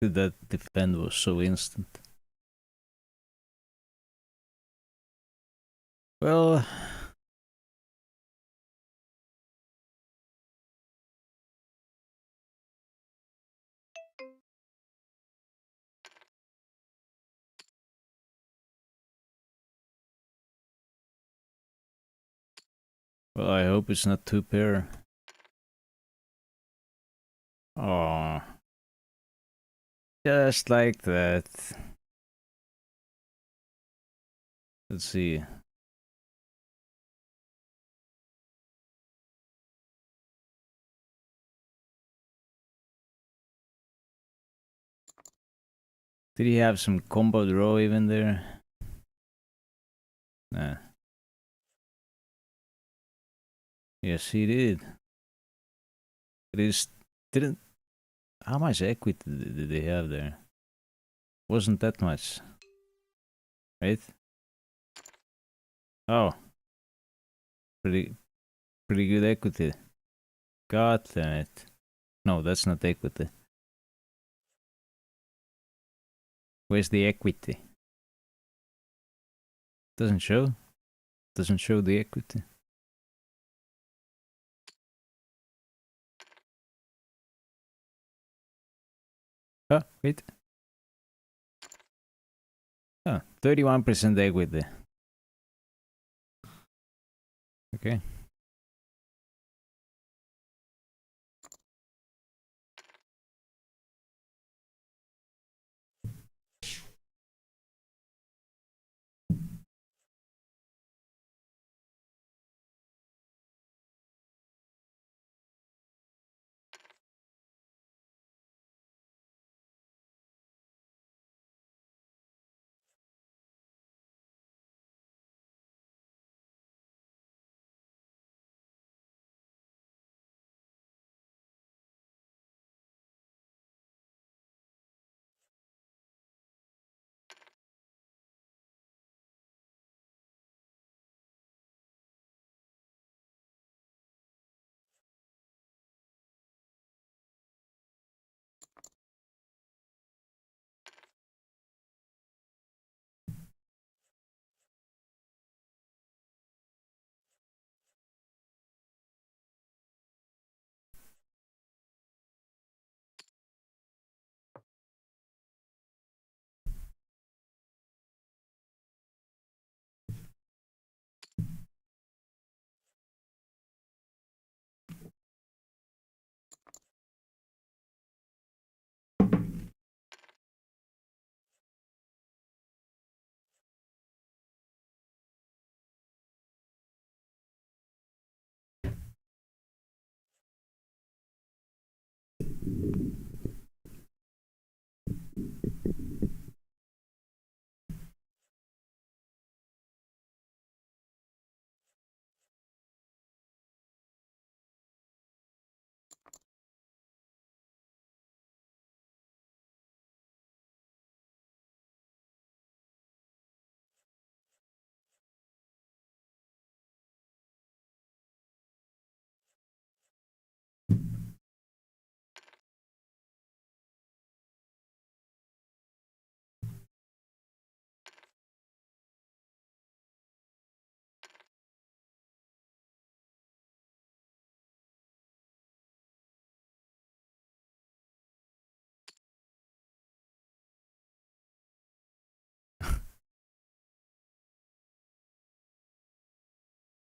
That defend was so instant. Well, I hope it's not two pair. Oh, just like that. Let's see. Did he have some combo draw even there? Nah. Yes, he did. It is didn't. How much equity did they have there? Wasn't that much, right? Oh, pretty good equity. God damn it! No, that's not equity. Where's the equity? Doesn't show. Doesn't show the equity. Oh, wait. Oh, 31% equity. Okay.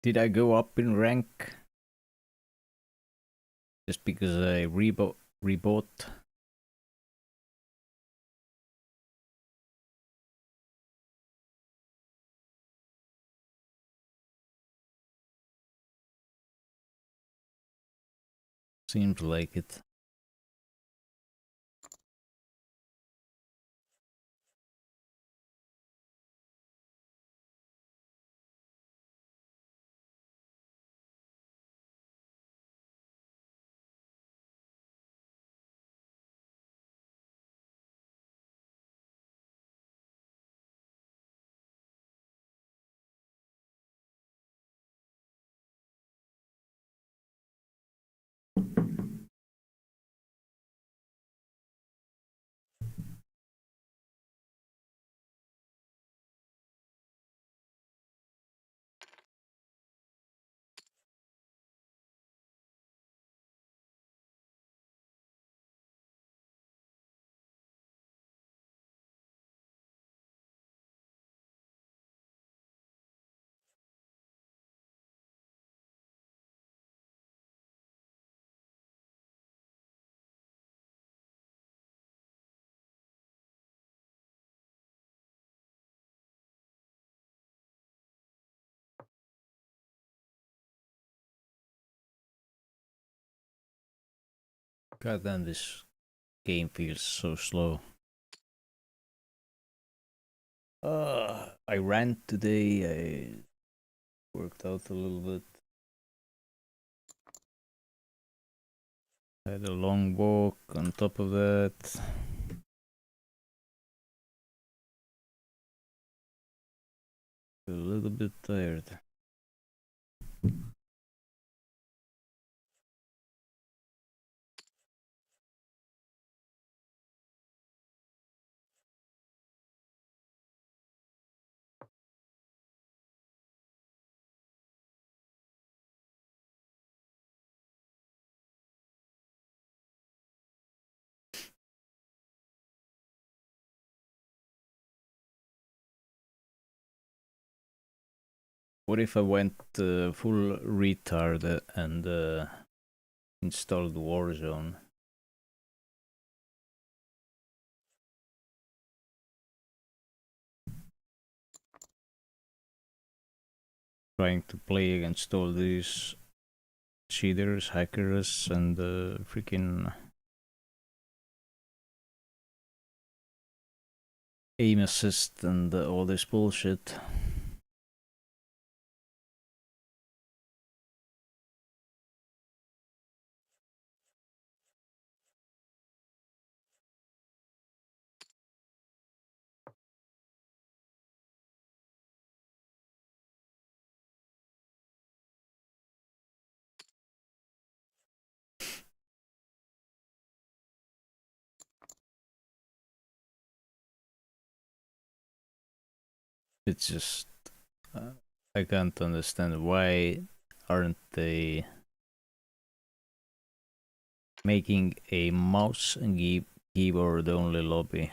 Did I go up in rank just because I rebought? Seems like it. God damn, this game feels so slow. I ran today, I worked out a little bit. I had a long walk on top of that. A little bit tired. What if I went full retard and installed Warzone? Trying to play against all these cheaters, hackers, and freaking aim assist and all this bullshit. It's just I can't understand why aren't they making a mouse and keyboard only lobby.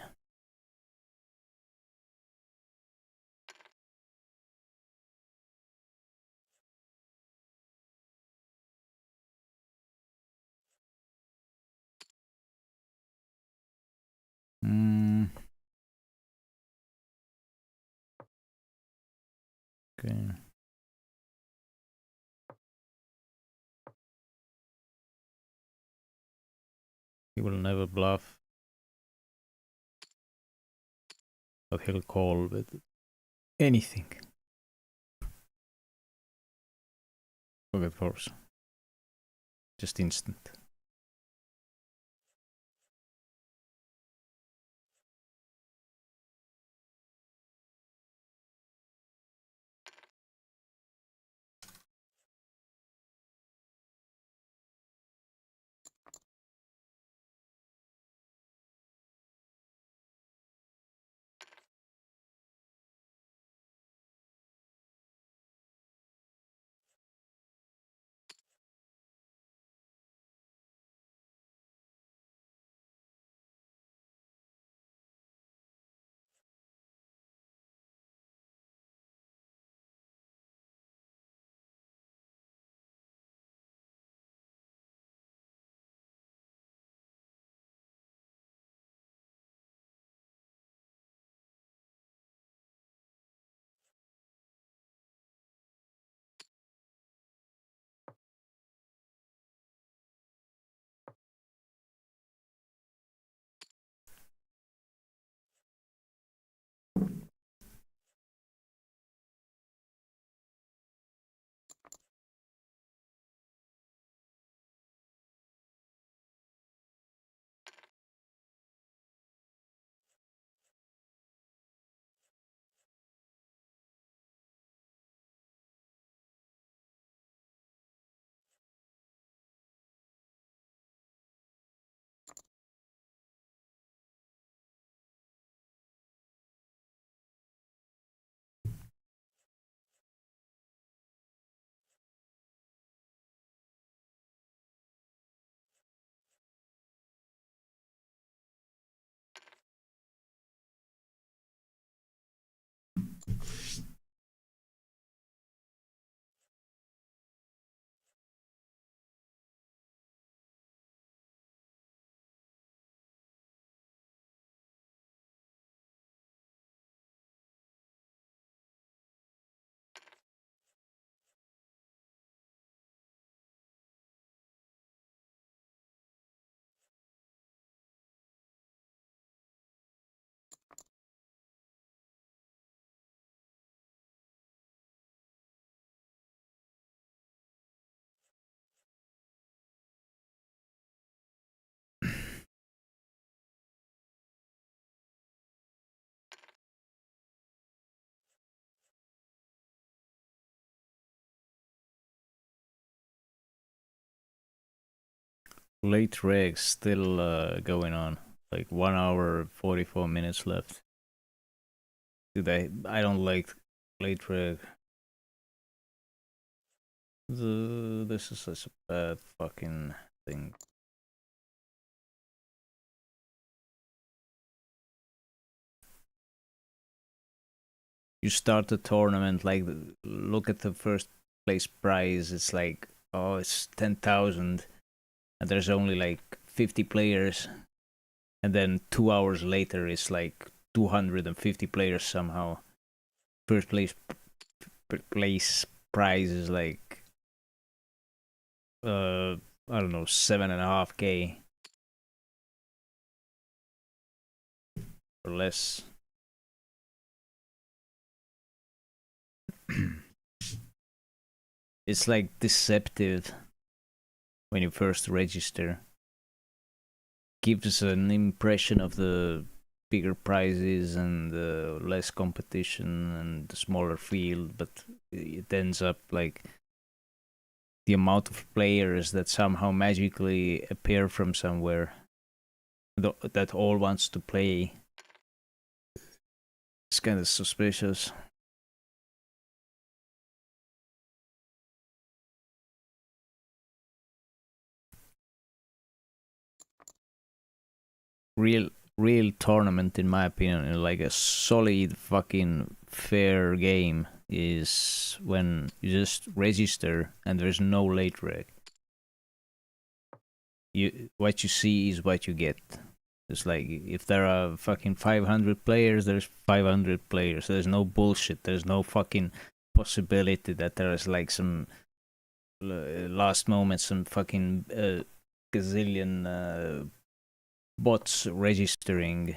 Okay. He will never bluff, but he'll call with anything. Pocket force. Just instant. Late regs still going on. Like 1 hour 44 minutes left. Dude, I don't like late reg. This is such a bad fucking thing. You start the tournament, like, look at the first place prize. It's like, oh, it's 10,000, and there's only like 50 players. And then 2 hours later, it's like 250 players somehow. First place prize is like, I don't know, 7.5K or less. It's like deceptive when you first register. Gives an impression of the bigger prizes and less competition and the smaller field, but it ends up like the amount of players that somehow magically appear from somewhere that all wants to play. It's kind of suspicious. Real tournament, in my opinion, like a solid fucking fair game, is when you just register and there's no late reg. What you see is what you get. It's like if there are fucking 500 players, there's 500 players. There's no bullshit. There's no fucking possibility that there's like some last moment, some fucking gazillion bots registering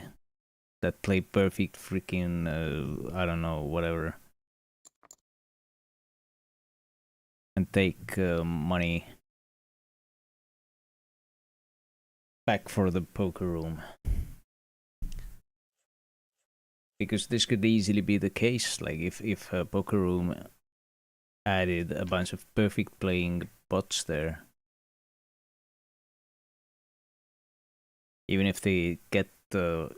that play perfect freaking I don't know, whatever, and take money back for the poker room. Because this could easily be the case, like if a poker room added a bunch of perfect playing bots there, even if they get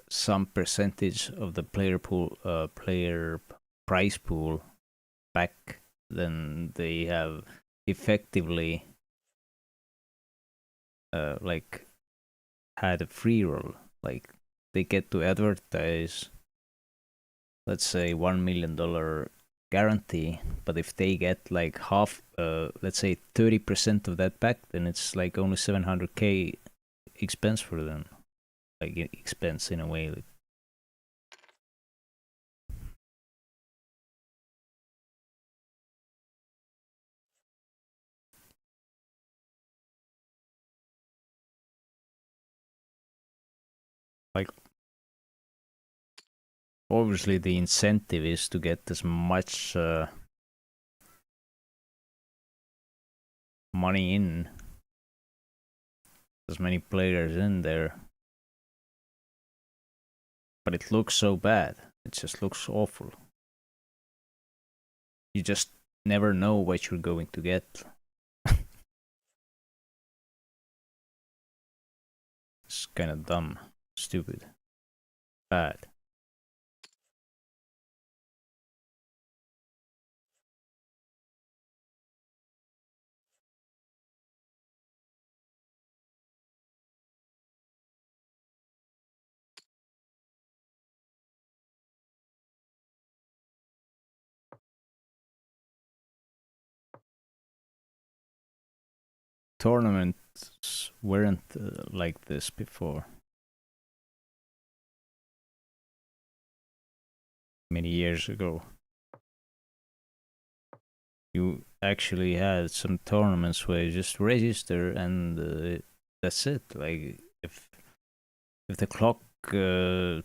some percentage of the player prize pool back, then they have effectively like had a free roll. Like they get to advertise, let's say $1 million guarantee, but if they get like half, let's say 30% of that back, then it's like only 700K expense for them. Like expense in a way. Like obviously the incentive is to get as much money in, as many players in there, but it looks so bad. It just looks awful. You just never know what you're going to get. It's kind of dumb, stupid, bad. Tournaments weren't like this before. Many years ago, you actually had some tournaments where you just register and that's it. Like if the clock, how do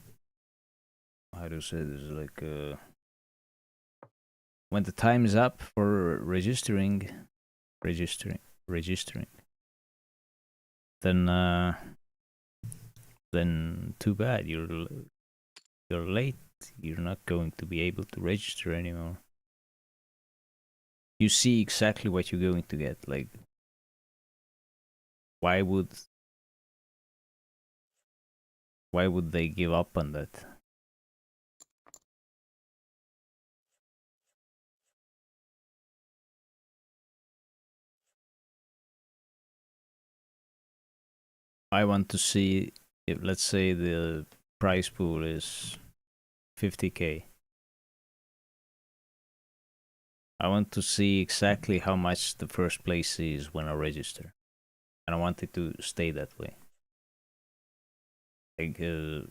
you say this? Like when the time is up for registering, then too bad. You're late. You're not going to be able to register anymore. You see exactly what you're going to get. Like, why would Why would they give up on that? I want to see if, let's say, the prize pool is 50k. I want to see exactly how much the first place is when I register, and I want it to stay that way. Like, and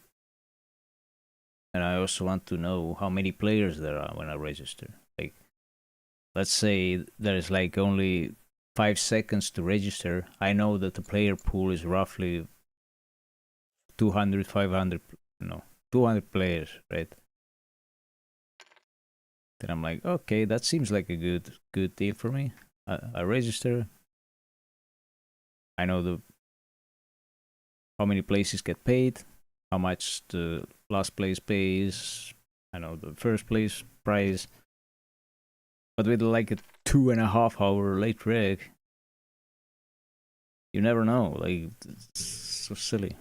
I also want to know how many players there are when I register. Like, let's say there is like only 5 seconds to register. I know that the player pool is roughly 200, 500, no, 200 players, right? Then I'm like, okay, that seems like a good deal for me. I register. I know the how many places get paid, how much the last place pays. I know the first place price. But with like a 2.5 hour late reg, you never know. Like, it's so silly.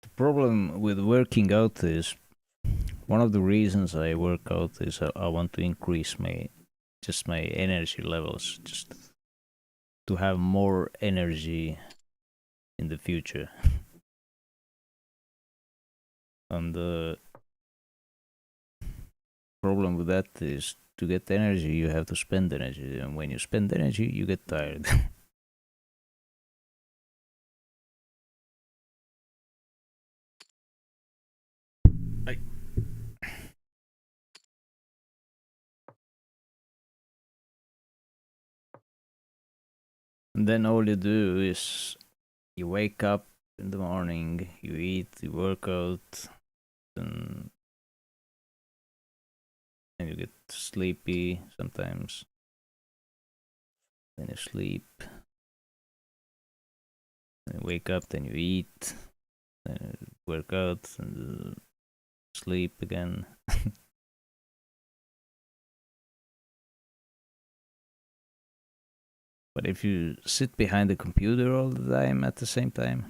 The problem with working out is one of the reasons I work out is I want to increase my energy levels, just to have more energy in the future. And the problem with that is, to get energy, you have to spend energy, and when you spend energy, you get tired. I- and then all you do is you wake up in the morning, you eat, you work out, and you get sleepy sometimes. then you sleep, then you wake up, then you eat, then you work out, and sleep again. But if you sit behind the computer all the time at the same time,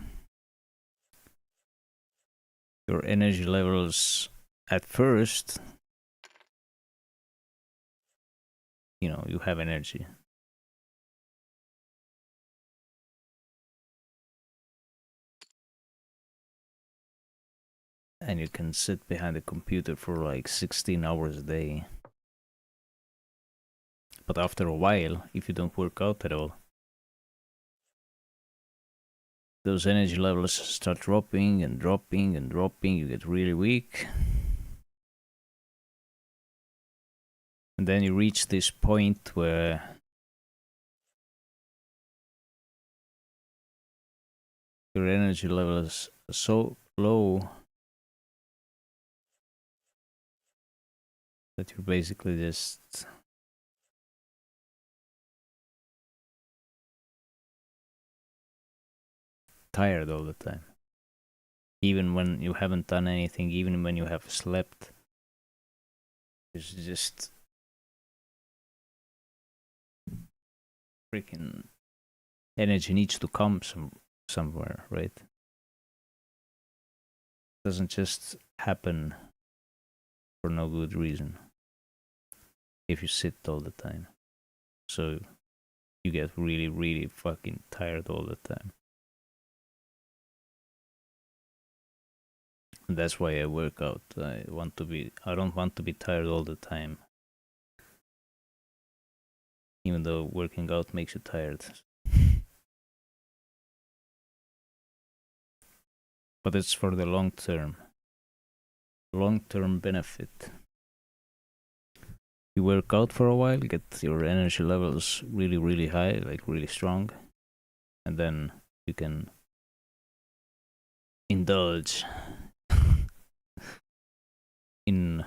your energy levels at first, you have energy. And you can sit behind the computer for like 16 hours a day. But after a while, if you don't work out at all, those energy levels start dropping and dropping and dropping. You get really weak. And then you reach this point where your energy levels are so low that you're basically just tired all the time. Even when you haven't done anything, even when you have slept, it's just freaking energy needs to come somewhere, right? It doesn't just happen for no good reason if you sit all the time. So you get really, really fucking tired all the time. And that's why I work out. I don't want to be tired all the time. Even though working out makes you tired. But it's for the long term benefit. You work out for a while, you get your energy levels really, really high, like really strong, and then you can indulge in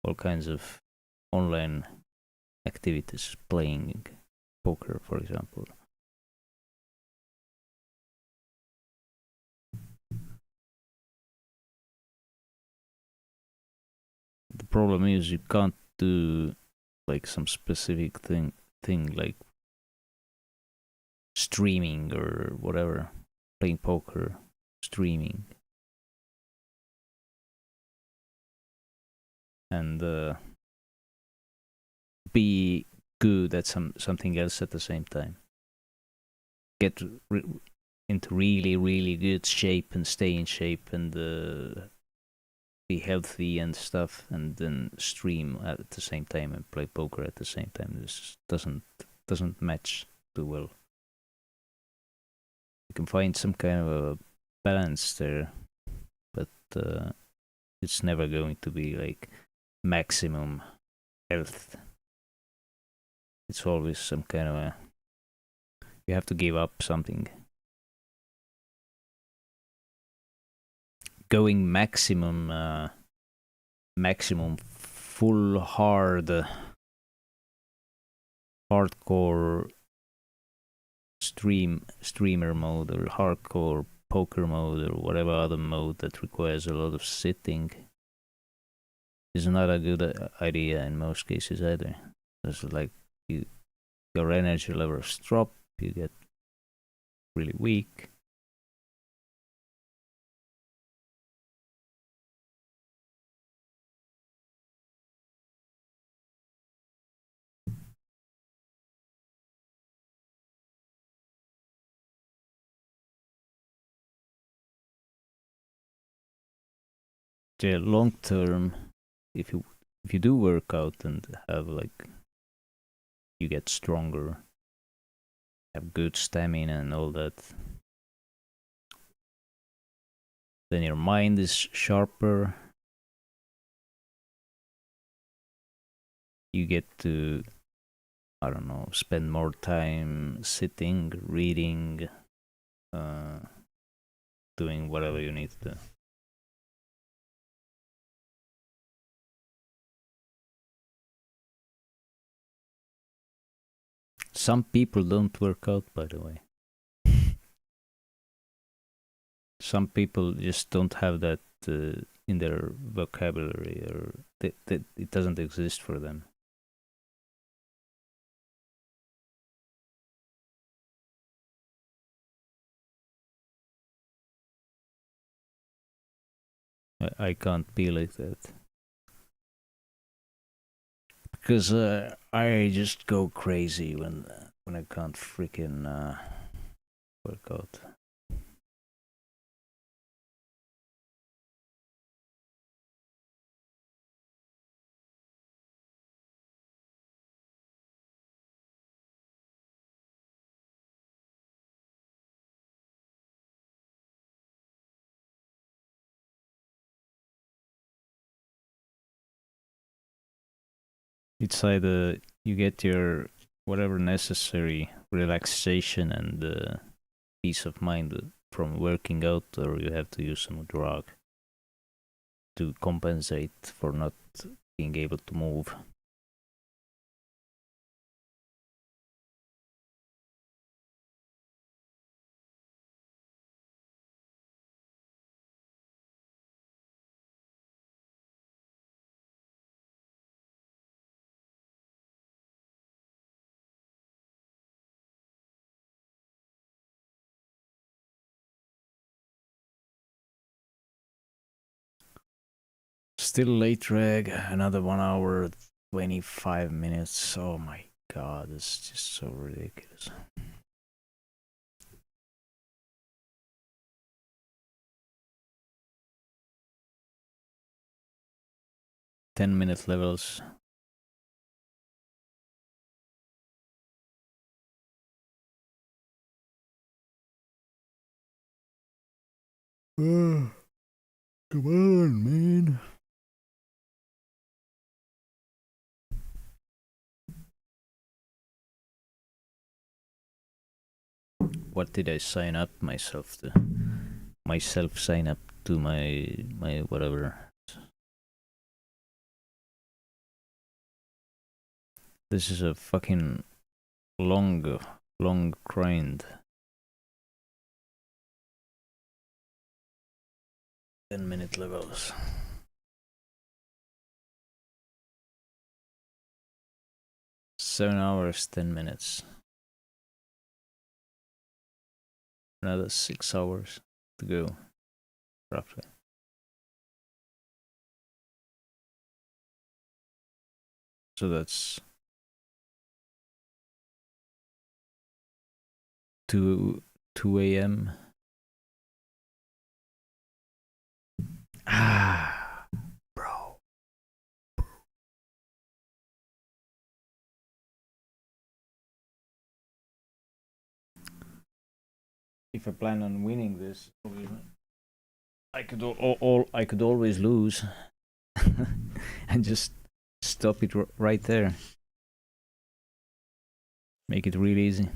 all kinds of online activities, playing poker, for example. The problem is you can't do like some specific thing like streaming or whatever, playing poker, streaming, and be good at something else at the same time. Get into really, really good shape and stay in shape and be healthy and stuff, and then stream at the same time and play poker at the same time. This doesn't match too well. You can find some kind of a balance there, but it's never going to be like maximum health. It's always some kind of a, you have to give up something. Going maximum full hardcore streamer mode or hardcore poker mode or whatever other mode that requires a lot of sitting is not a good idea in most cases either. It's like your energy levels drop, you get really weak. The long term, if you do work out and have like, you get stronger, have good stamina and all that, then your mind is sharper. You get to, I don't know, spend more time sitting, reading, doing whatever you need to do. Some people don't work out, by the way. Some people just don't have that in their vocabulary, or it doesn't exist for them. I can't be like that because I just go crazy when I can't freaking work out. It's either you get your whatever necessary relaxation and peace of mind from working out, or you have to use some drug to compensate for not being able to move. Still late, Reg. Another 1 hour, 25 minutes. Oh my god, it's just so ridiculous. 10-minute levels. Come on, man. What did I sign up myself to? Myself sign up to my whatever. This is a fucking long grind. 10-minute levels. 7 hours, 10 minutes. Another 6 hours to go, roughly. So that's 2 a.m. Ah, bro. If I plan on winning this, I could I could always lose and just stop it right there. Make it really easy.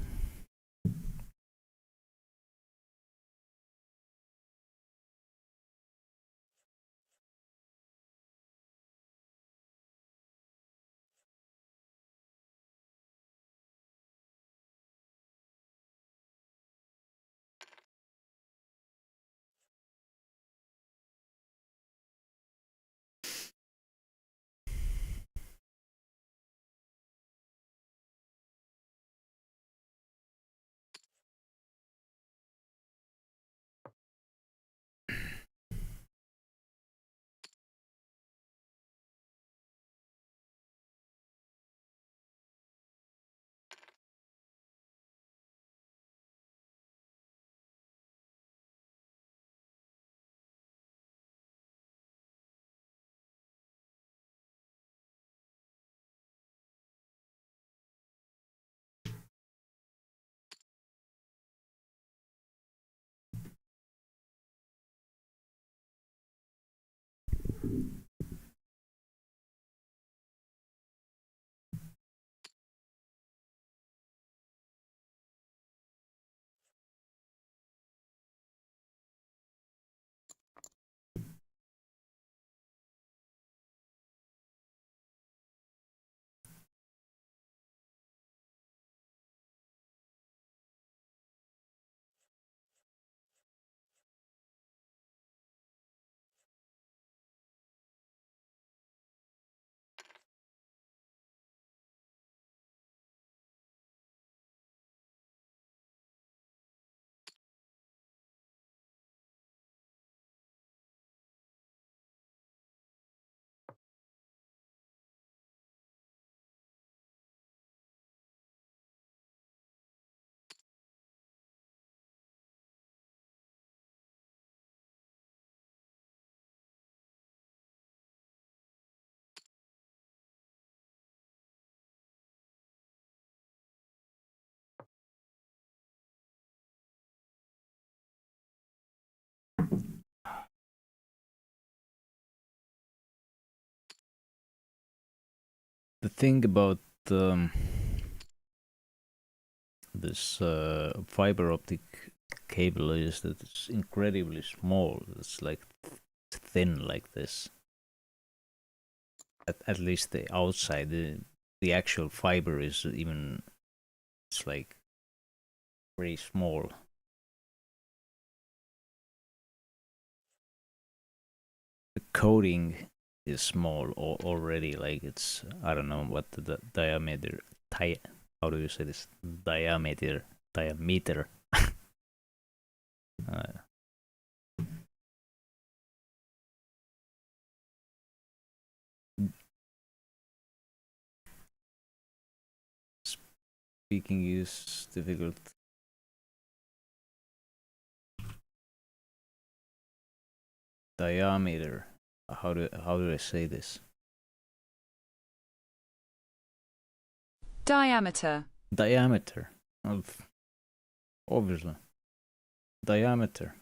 The thing about this fiber optic cable is that it's incredibly small. It's like thin like this. At least the outside, the actual fiber is even, it's like very small. The coating is small already. Like it's, I don't know what the diameter. How do you say this? Diameter. Diameter. uh, Speaking is difficult. Diameter. How do I say this? Diameter. Diameter. Of obviously. Diameter.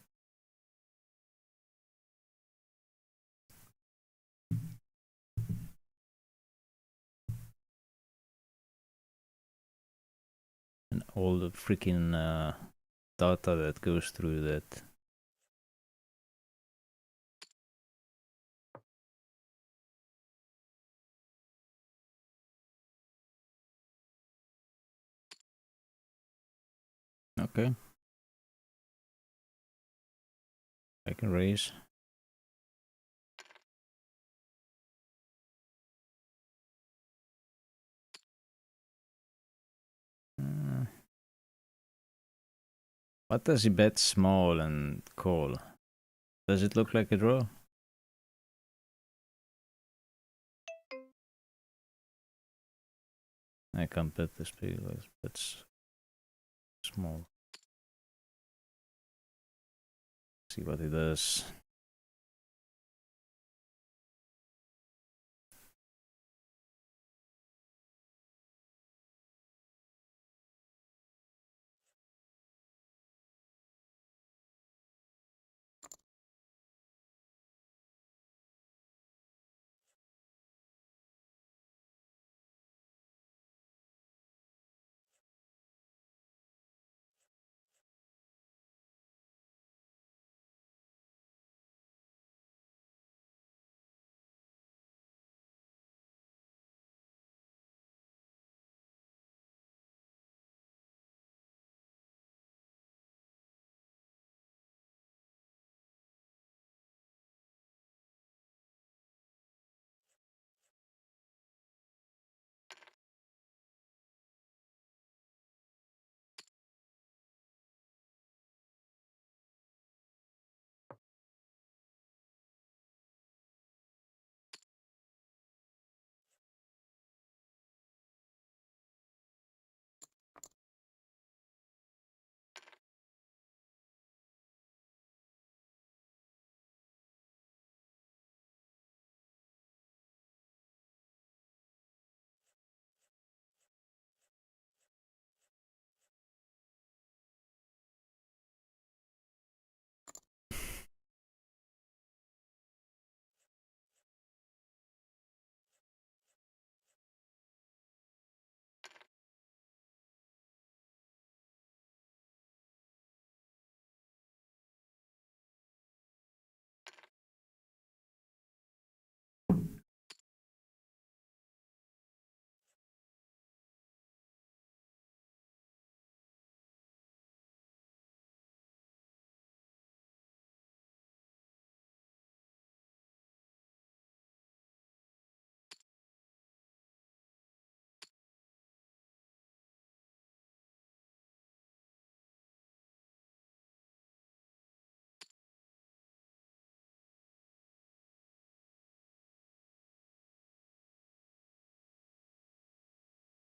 And all the freaking data that goes through that. Okay. I can raise. What does he bet small and call? Does it look like a draw? I can't bet this big. That's small. See what he does.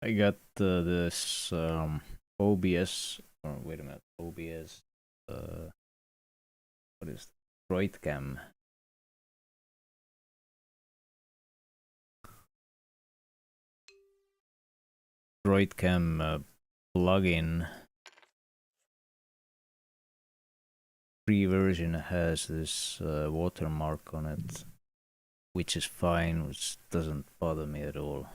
I got this OBS, or wait a minute, OBS. What is Droid Cam? Droid Cam plugin. Free version has this watermark on it, which is fine, which doesn't bother me at all.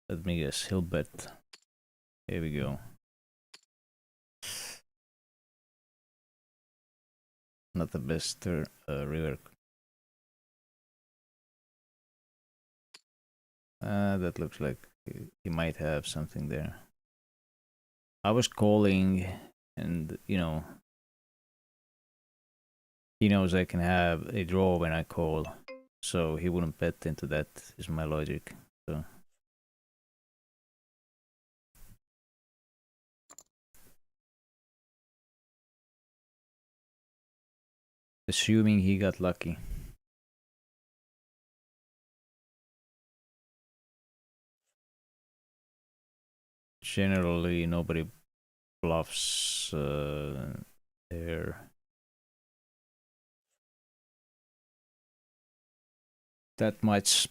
Let me guess, he'll bet. Here we go. Not the best river. That looks like he might have something there. I was calling, and you know, he knows I can have a draw when I call, so he wouldn't bet into that, is my logic. So assuming he got lucky. Generally, nobody bluffs there. That much.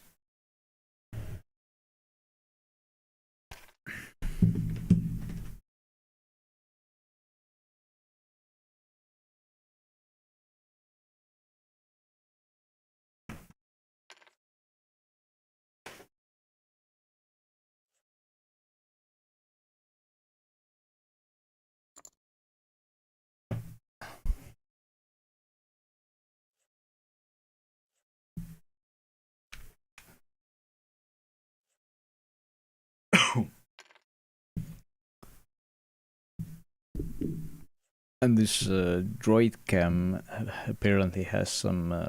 And this droid cam apparently has some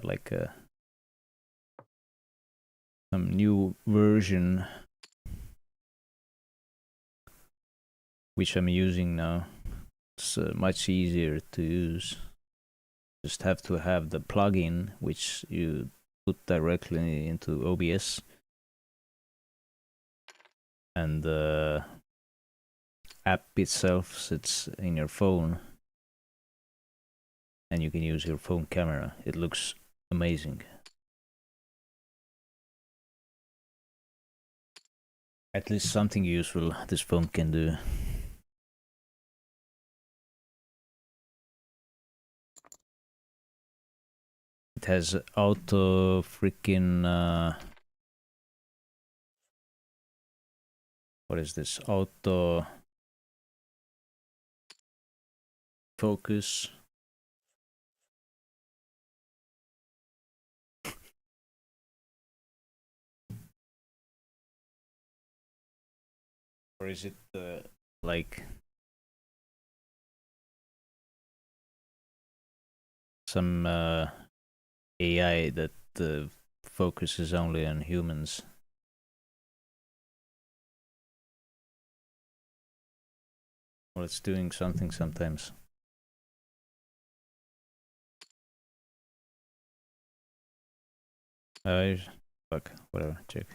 some new version which I'm using now. It's much easier to use. Just have to have the plugin which you put directly into OBS, and the app itself sits in your phone, and you can use your phone camera. It looks amazing. At least something useful this phone can do. It has auto freaking what is this? Auto focus. Or is it like some AI that focuses only on humans? Well, it's doing something sometimes. Fuck, whatever, check.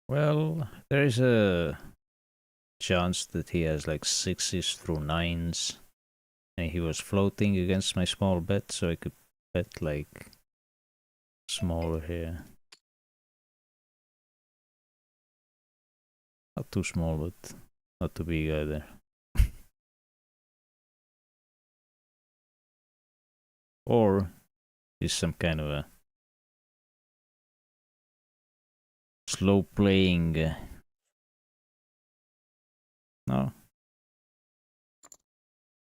Well, there is a chance that he has like 6s through 9s, and he was floating against my small bet, so I could bet like smaller here. Not too small, but not too big either. Or is some kind of a slow playing. No.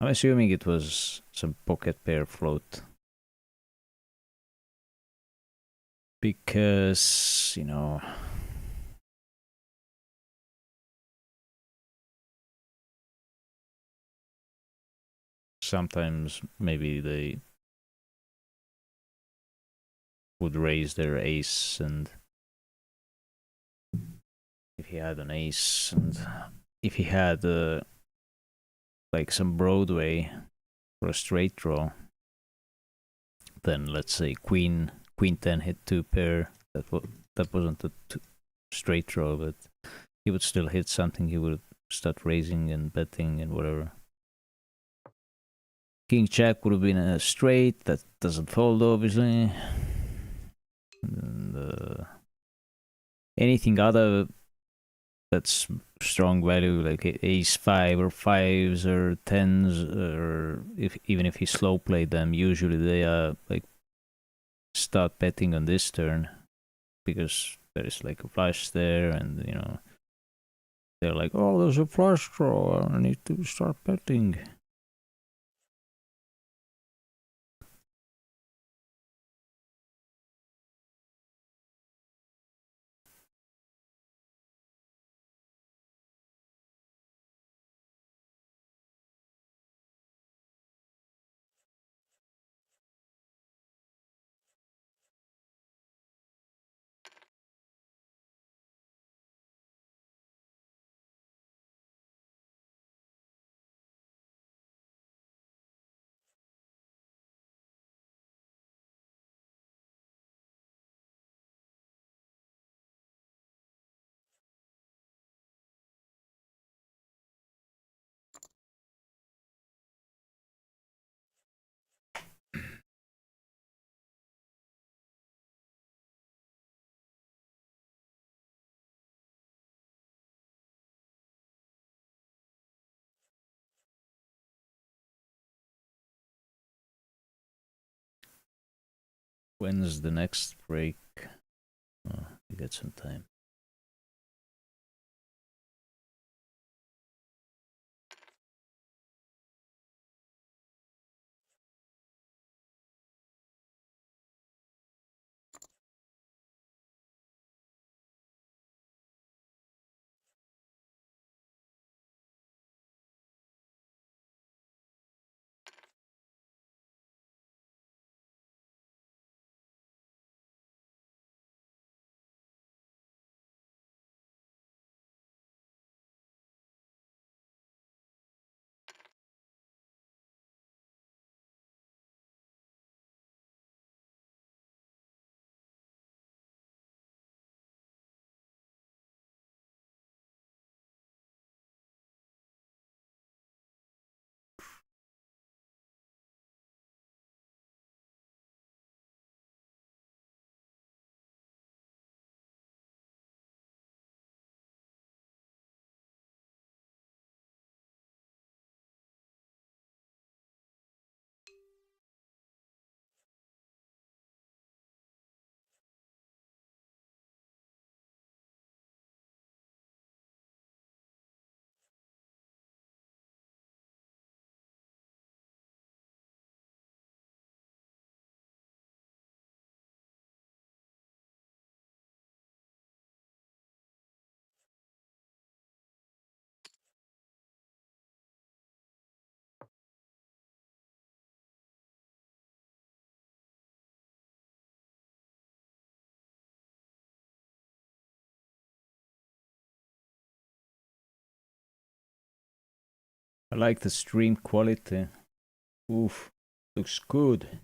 I'm assuming it was some pocket pair float. Because, you know, sometimes maybe they would raise their ace, and if he had an ace, and if he had like some Broadway for a straight draw, then let's say queen 10 hit 2 pair. That wasn't a straight draw, but he would still hit something. He would start raising and betting and whatever. King Jack would have been a straight. That doesn't fold, obviously. And, anything other that's strong value, like ace 5 or 5s or 10s, or even if he slow played them, usually they are like start betting on this turn because there is like a flush there, and you know they're like, oh, there's a flush draw, I need to start betting. When's the next break? Oh, we got some time. I like the stream quality. Oof, looks good.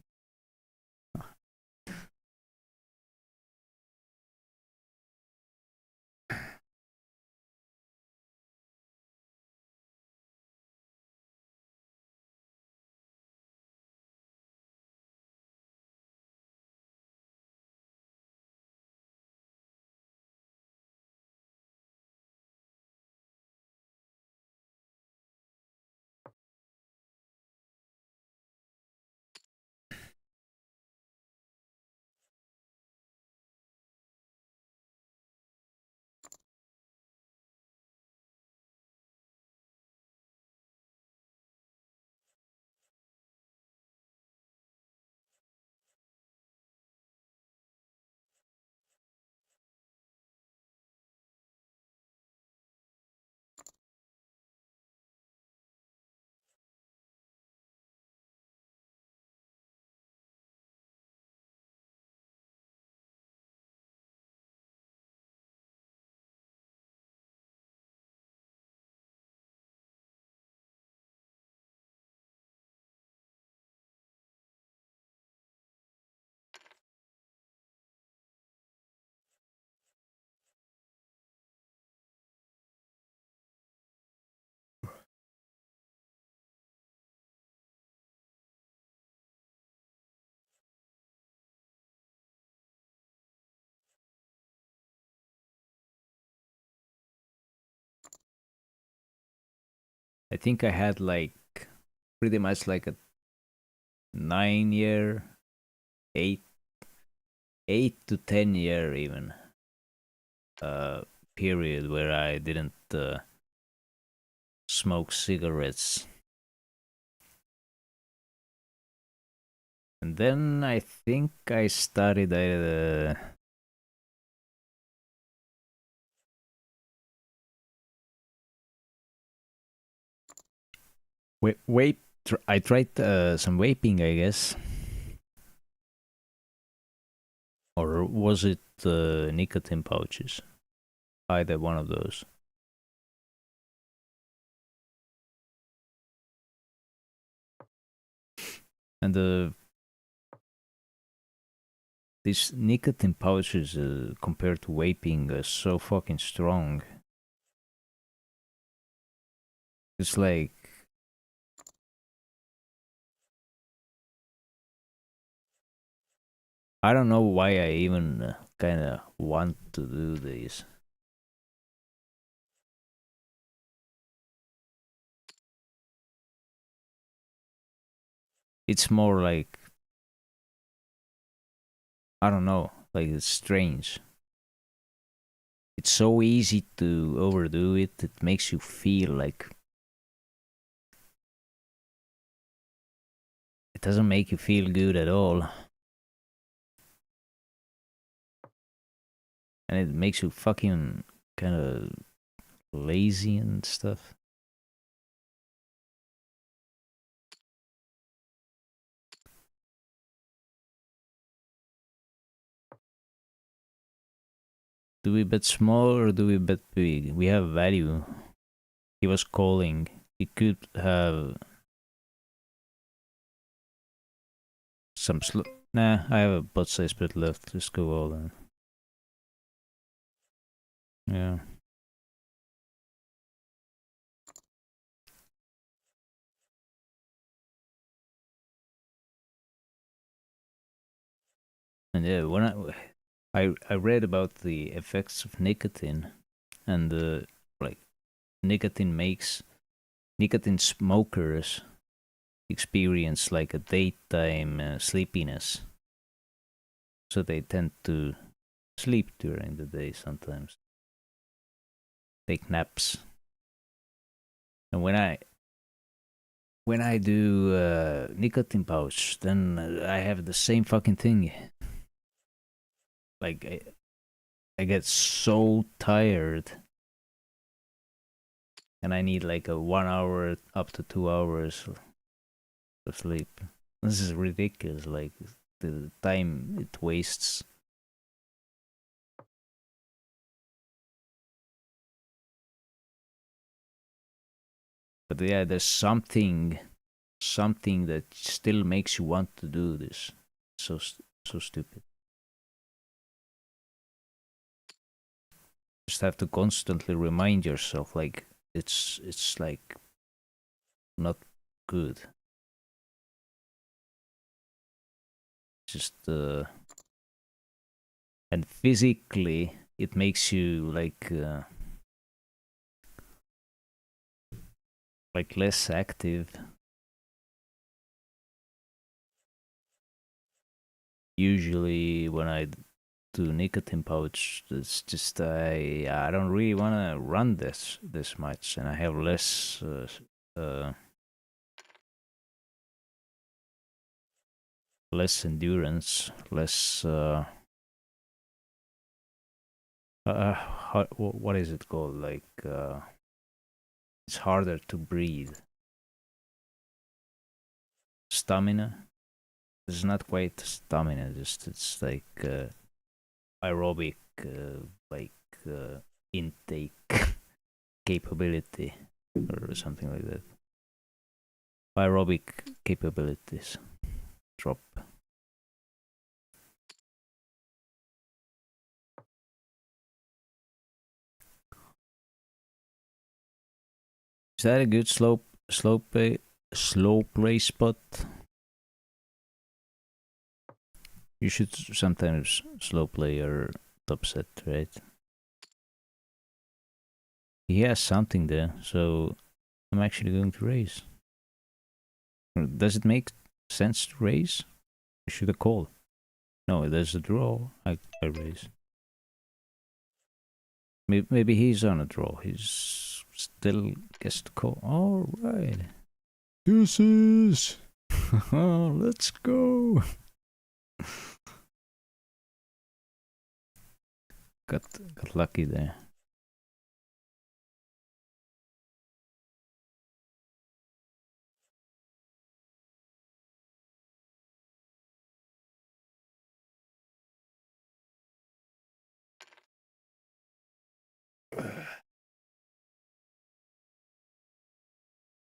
I think I had like pretty much like a 9 year, eight, 8 to 10 year even period where I didn't smoke cigarettes. And then I think I started vape. I tried some vaping, I guess, or was it nicotine pouches? Either one of those. And these nicotine pouches compared to vaping are so fucking strong. It's like I don't know why I even kind of want to do this. It's more like I don't know, like it's strange. It's so easy to overdo it. It makes you feel like it doesn't make you feel good at all. And it makes you fucking kind of lazy and stuff. Do we bet small or do we bet big? We have value. He was calling. He could have some Nah, I have a bot size bet left. Just go all in. Yeah. And yeah, when I read about the effects of nicotine, and like nicotine smokers experience like a daytime sleepiness, so they tend to sleep during the day sometimes, take naps. And when I do nicotine pouch, then I have the same fucking thing. Like I get so tired, and I need like a 1 hour up to 2 hours of sleep. This is ridiculous. Like the time it wastes. But yeah, there's something that still makes you want to do this. So stupid. Just have to constantly remind yourself, like it's like not good. Just and physically, it makes you like less active. Usually, when I do nicotine pouch, it's just I don't really want to run this much, and I have less endurance, less what is it called? Like it's harder to breathe. Stamina. It's not quite stamina. Just it's like aerobic, like intake capability or something like that. Aerobic capabilities drop. Is that a good slow play spot? You should sometimes slow play your top set, right? He has something there, so I'm actually going to raise. Does it make sense to raise? I should have called. No, there's a draw. I raise. Maybe he's on a draw. He's still gets to call. All right. Deuces. Let's go. Got lucky there.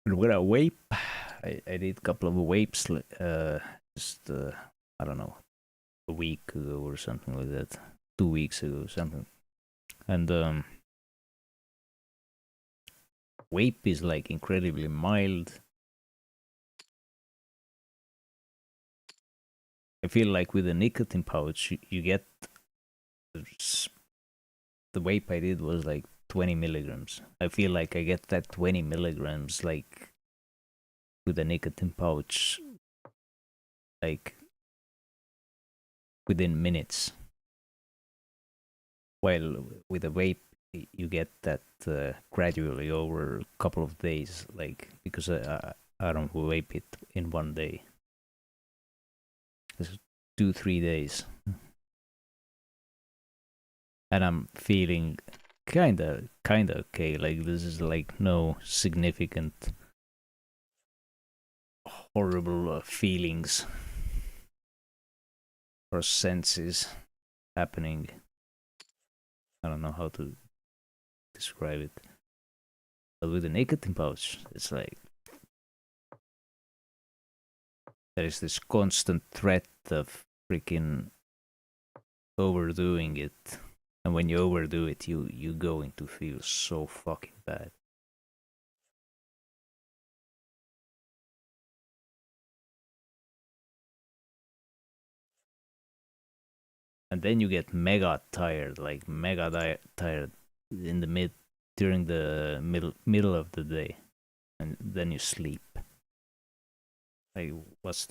With a wape, I did a couple of wapes, just I don't know, a week ago or something like that, 2 weeks ago, something. And wape is like incredibly mild. I feel like with a nicotine pouch, you get the vape I did was like 20 milligrams. I feel like I get that 20 milligrams like with a nicotine pouch, like within minutes. While with a vape, you get that gradually over a couple of days, like because I don't vape it in one day. It's 2-3 days, and I'm feeling kinda okay. Like this is like no significant horrible feelings or senses happening. I don't know how to describe it. But with the nicotine pouch, it's like there is this constant threat of freaking overdoing it. And when you overdo it, you going to feel so fucking bad. And then you get mega tired, like tired in the during the middle of the day, and then you sleep. Like what's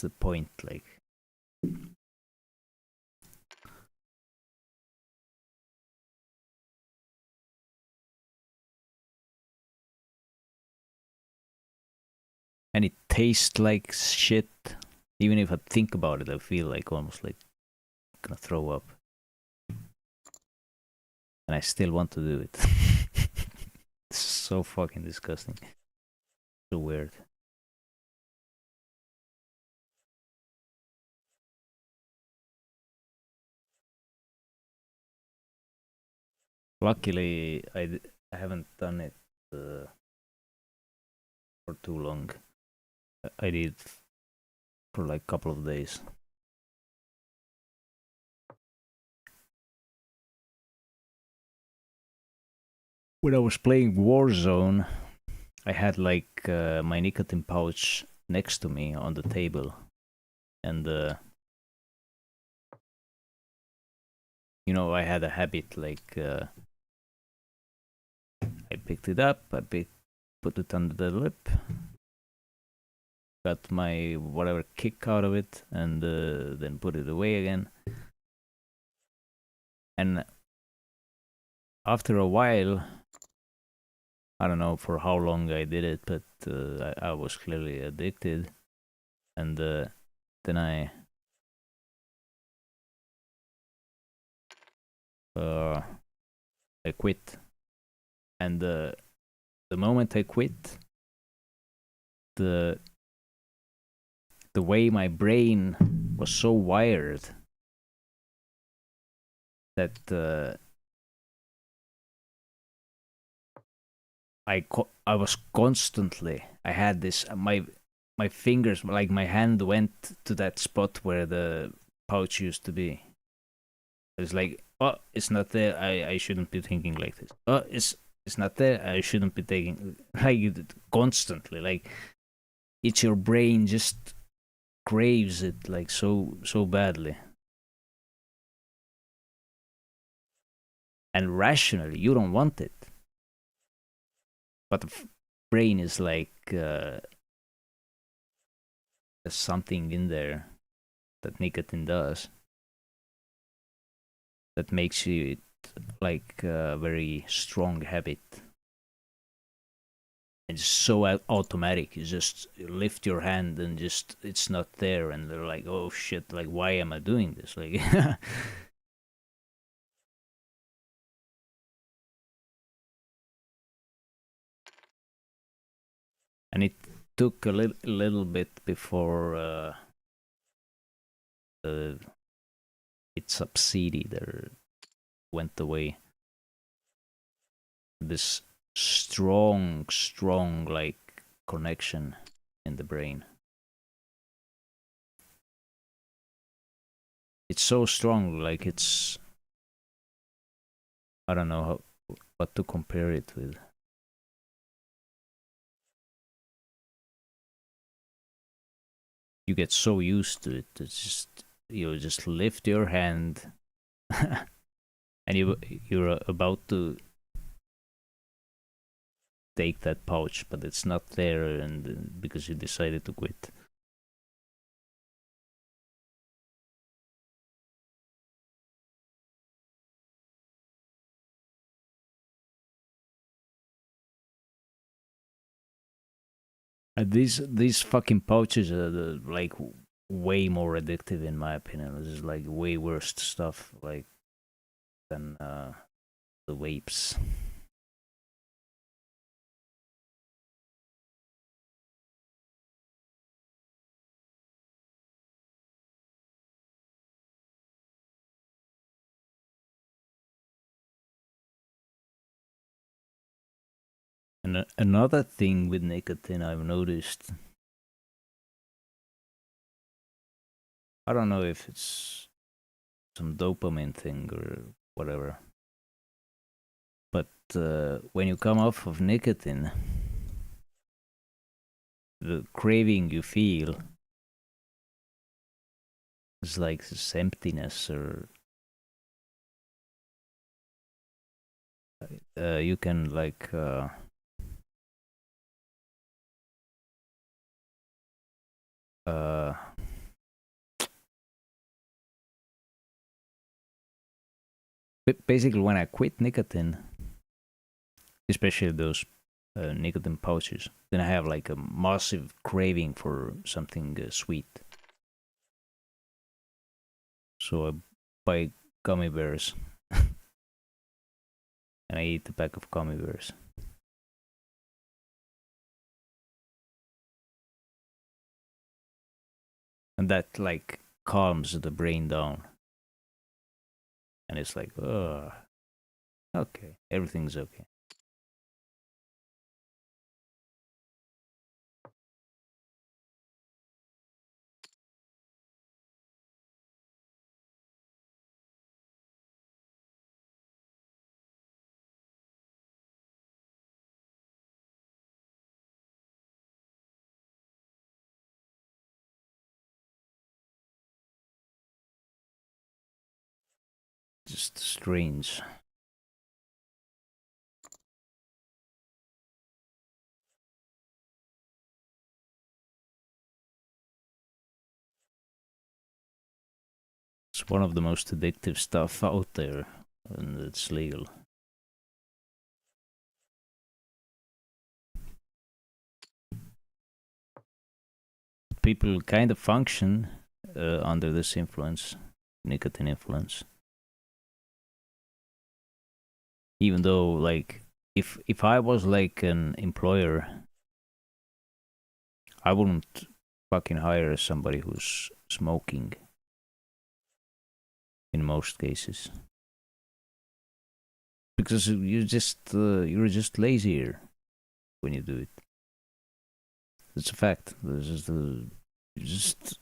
the point? Like and it tastes like shit. Even if I think about it, I feel like almost like I'm gonna throw up, and I still want to do it. It's so fucking disgusting. So weird. Luckily, I haven't done it for too long. I did for like a couple of days. When I was playing Warzone, I had like my nicotine pouch next to me on the table, and you know I had a habit like I picked it up, put it under the lip, got my whatever kick out of it, and then put it away again. And after a while, I don't know for how long I did it, but I was clearly addicted, and then I quit, and the moment I quit, the the way my brain was so wired that I was constantly I had this my fingers like my hand went to that spot where the pouch used to be. It's like, oh, it's not there. I shouldn't be thinking like this. Oh, it's not there. I shouldn't be taking like constantly. Like it's your brain just craves it like so badly. And rationally, you don't want it. But brain is like there's something in there that nicotine does that makes you like a very strong habit. It's so automatic. You just lift your hand and just it's not there, and they're like, "Oh shit! Like, why am I doing this?" Like, and it took a little bit before uh, its subsidy there went away. This strong like connection in the brain. It's so strong, like it's I don't know what to compare it with. You get so used to it. It's just you just lift your hand, and you're about to take that pouch, but it's not there, and because you decided to quit. And these fucking pouches are like way more addictive in my opinion. This is like way worse stuff like than the vapes. And another thing with nicotine I've noticed, I don't know if it's some dopamine thing or whatever, but when you come off of nicotine, the craving you feel is like this emptiness, or you can like uh, basically when I quit nicotine, especially those nicotine pouches, then I have like a massive craving for something sweet. So I buy gummy bears and I eat a pack of gummy bears. And that like calms the brain down. And it's like, oh, okay, everything's okay. Just strange. It's one of the most addictive stuff out there, and it's legal. People kind of function under this influence, nicotine influence. Even though, like, if I was like an employer, I wouldn't fucking hire somebody who's smoking. In most cases, because you're just lazier when you do it. It's a fact. This is the just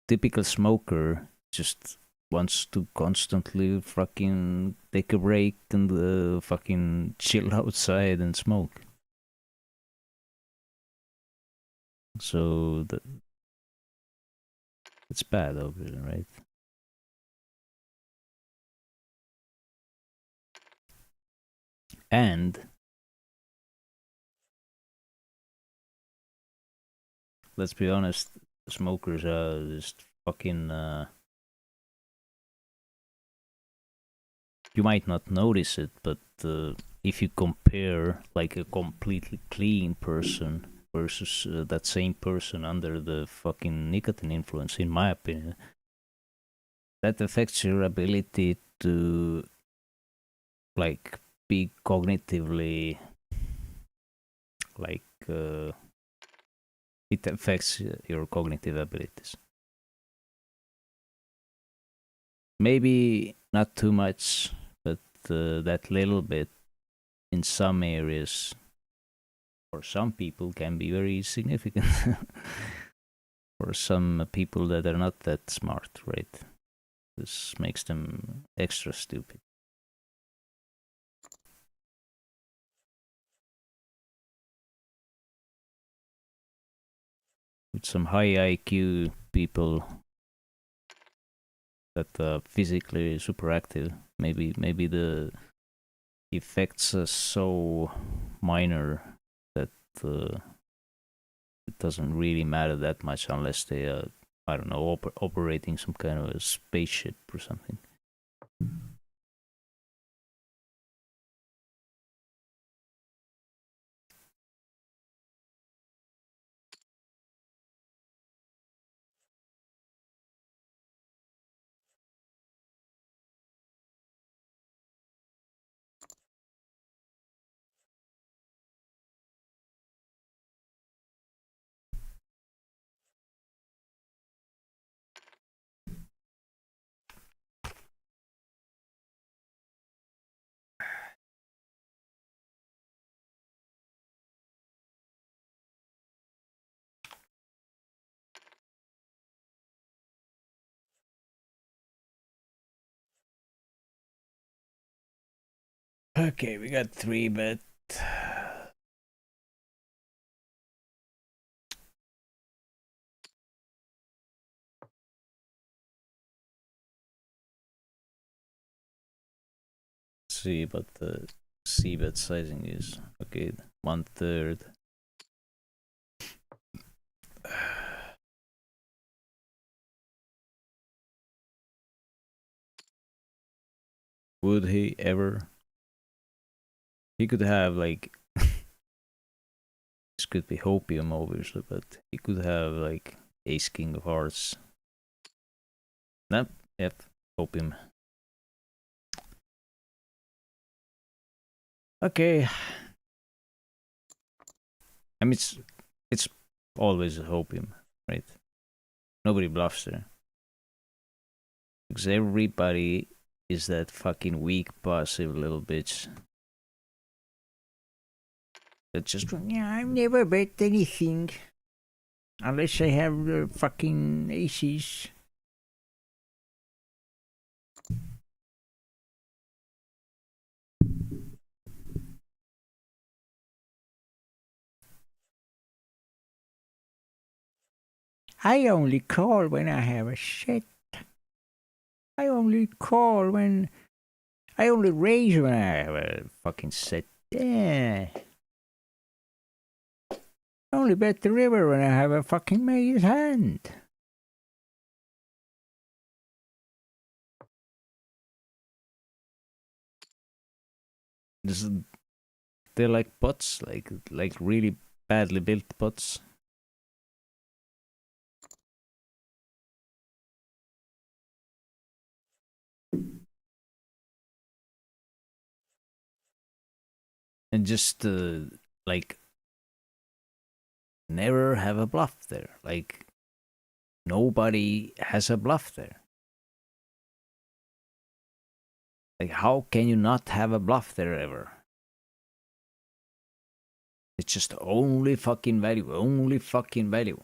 typical smoker just wants to constantly fucking take a break and fucking chill outside and smoke. So it's bad, obviously, right? And let's be honest, smokers are just fucking. You might not notice it, but if you compare like a completely clean person versus that same person under the fucking nicotine influence, in my opinion, that affects your ability to like be cognitively like it affects your cognitive abilities. Maybe not too much, but that little bit in some areas for some people can be very significant. For some people that are not that smart, right? This makes them extra stupid. With some high IQ people that are physically super active, maybe the effects are so minor that it doesn't really matter that much unless they are, I don't know, operating some kind of a spaceship or something. Okay, we got 3-bet. See, but the c-bet sizing is okay. 1/3. Would he ever? He could have like this could be hopium obviously, but he could have like ace king of hearts. Nope. Yep. Hopium. Okay. I mean it's always a hopium, right? Nobody bluffs there. Because everybody is that fucking weak passive little bitch. That just yeah, I've never bet anything. Unless I have the fucking aces. I only call when I have a set. I only call when I only raise when I have a fucking set. Yeah. I only bet the river when I have a fucking maze hand. This is, they're like pots, like really badly built pots. And just like never have a bluff there. Like nobody has a bluff there. Like how can you not have a bluff there ever? It's just only fucking value, only fucking value.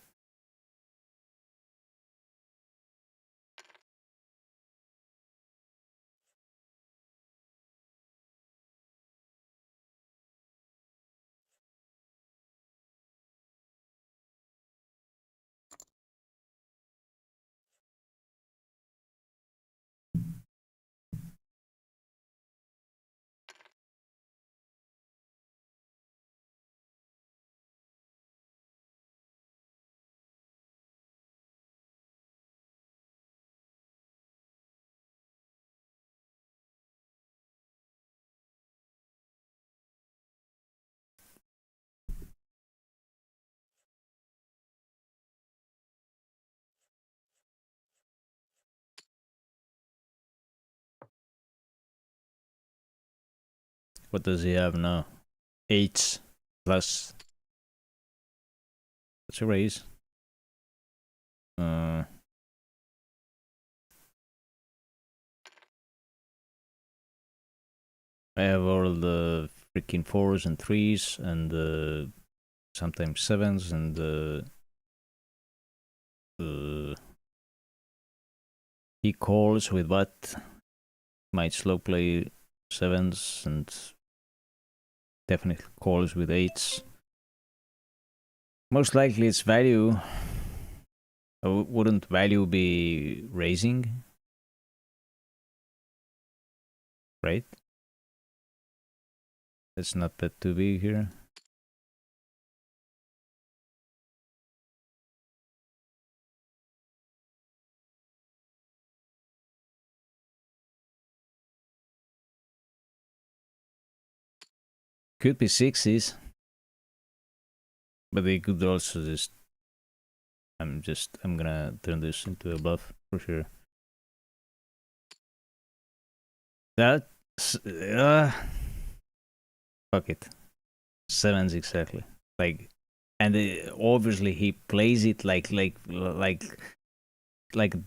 What does he have now? 8 plus. That's a raise. I have all the freaking 4s and 3s and sometimes 7s and he calls with what? Might slow play 7s and definitely calls with 8s. Most likely it's value. Wouldn't value be raising? Right? It's not that too big here. Could be 6s. But they could also just I'm gonna turn this into a bluff for sure. That's fuck it. 7s exactly. Like, and obviously he plays it like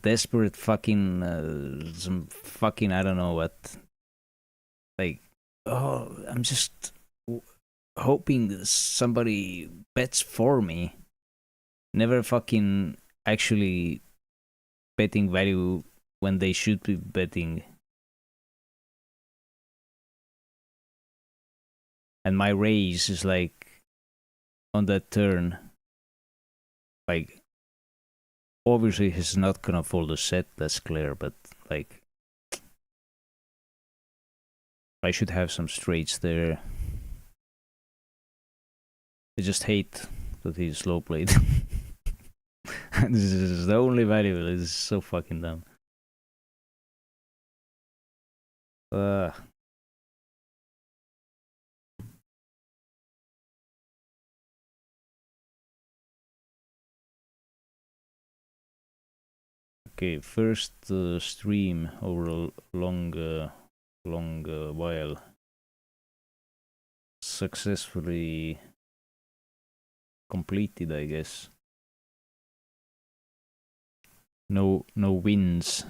desperate fucking some fucking I don't know what. Like, oh, I'm just hoping that somebody bets for me. Never fucking actually betting value when they should be betting. And my raise is like on that turn. Like, obviously he's not gonna fold a set, that's clear, but like I should have some straights there. I just hate that he's slow played. This is the only value. This is so fucking dumb. Okay, first stream over a long while. Successfully completed, I guess. No wins.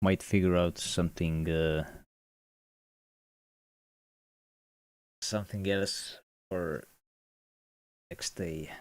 Might figure out something else for next day.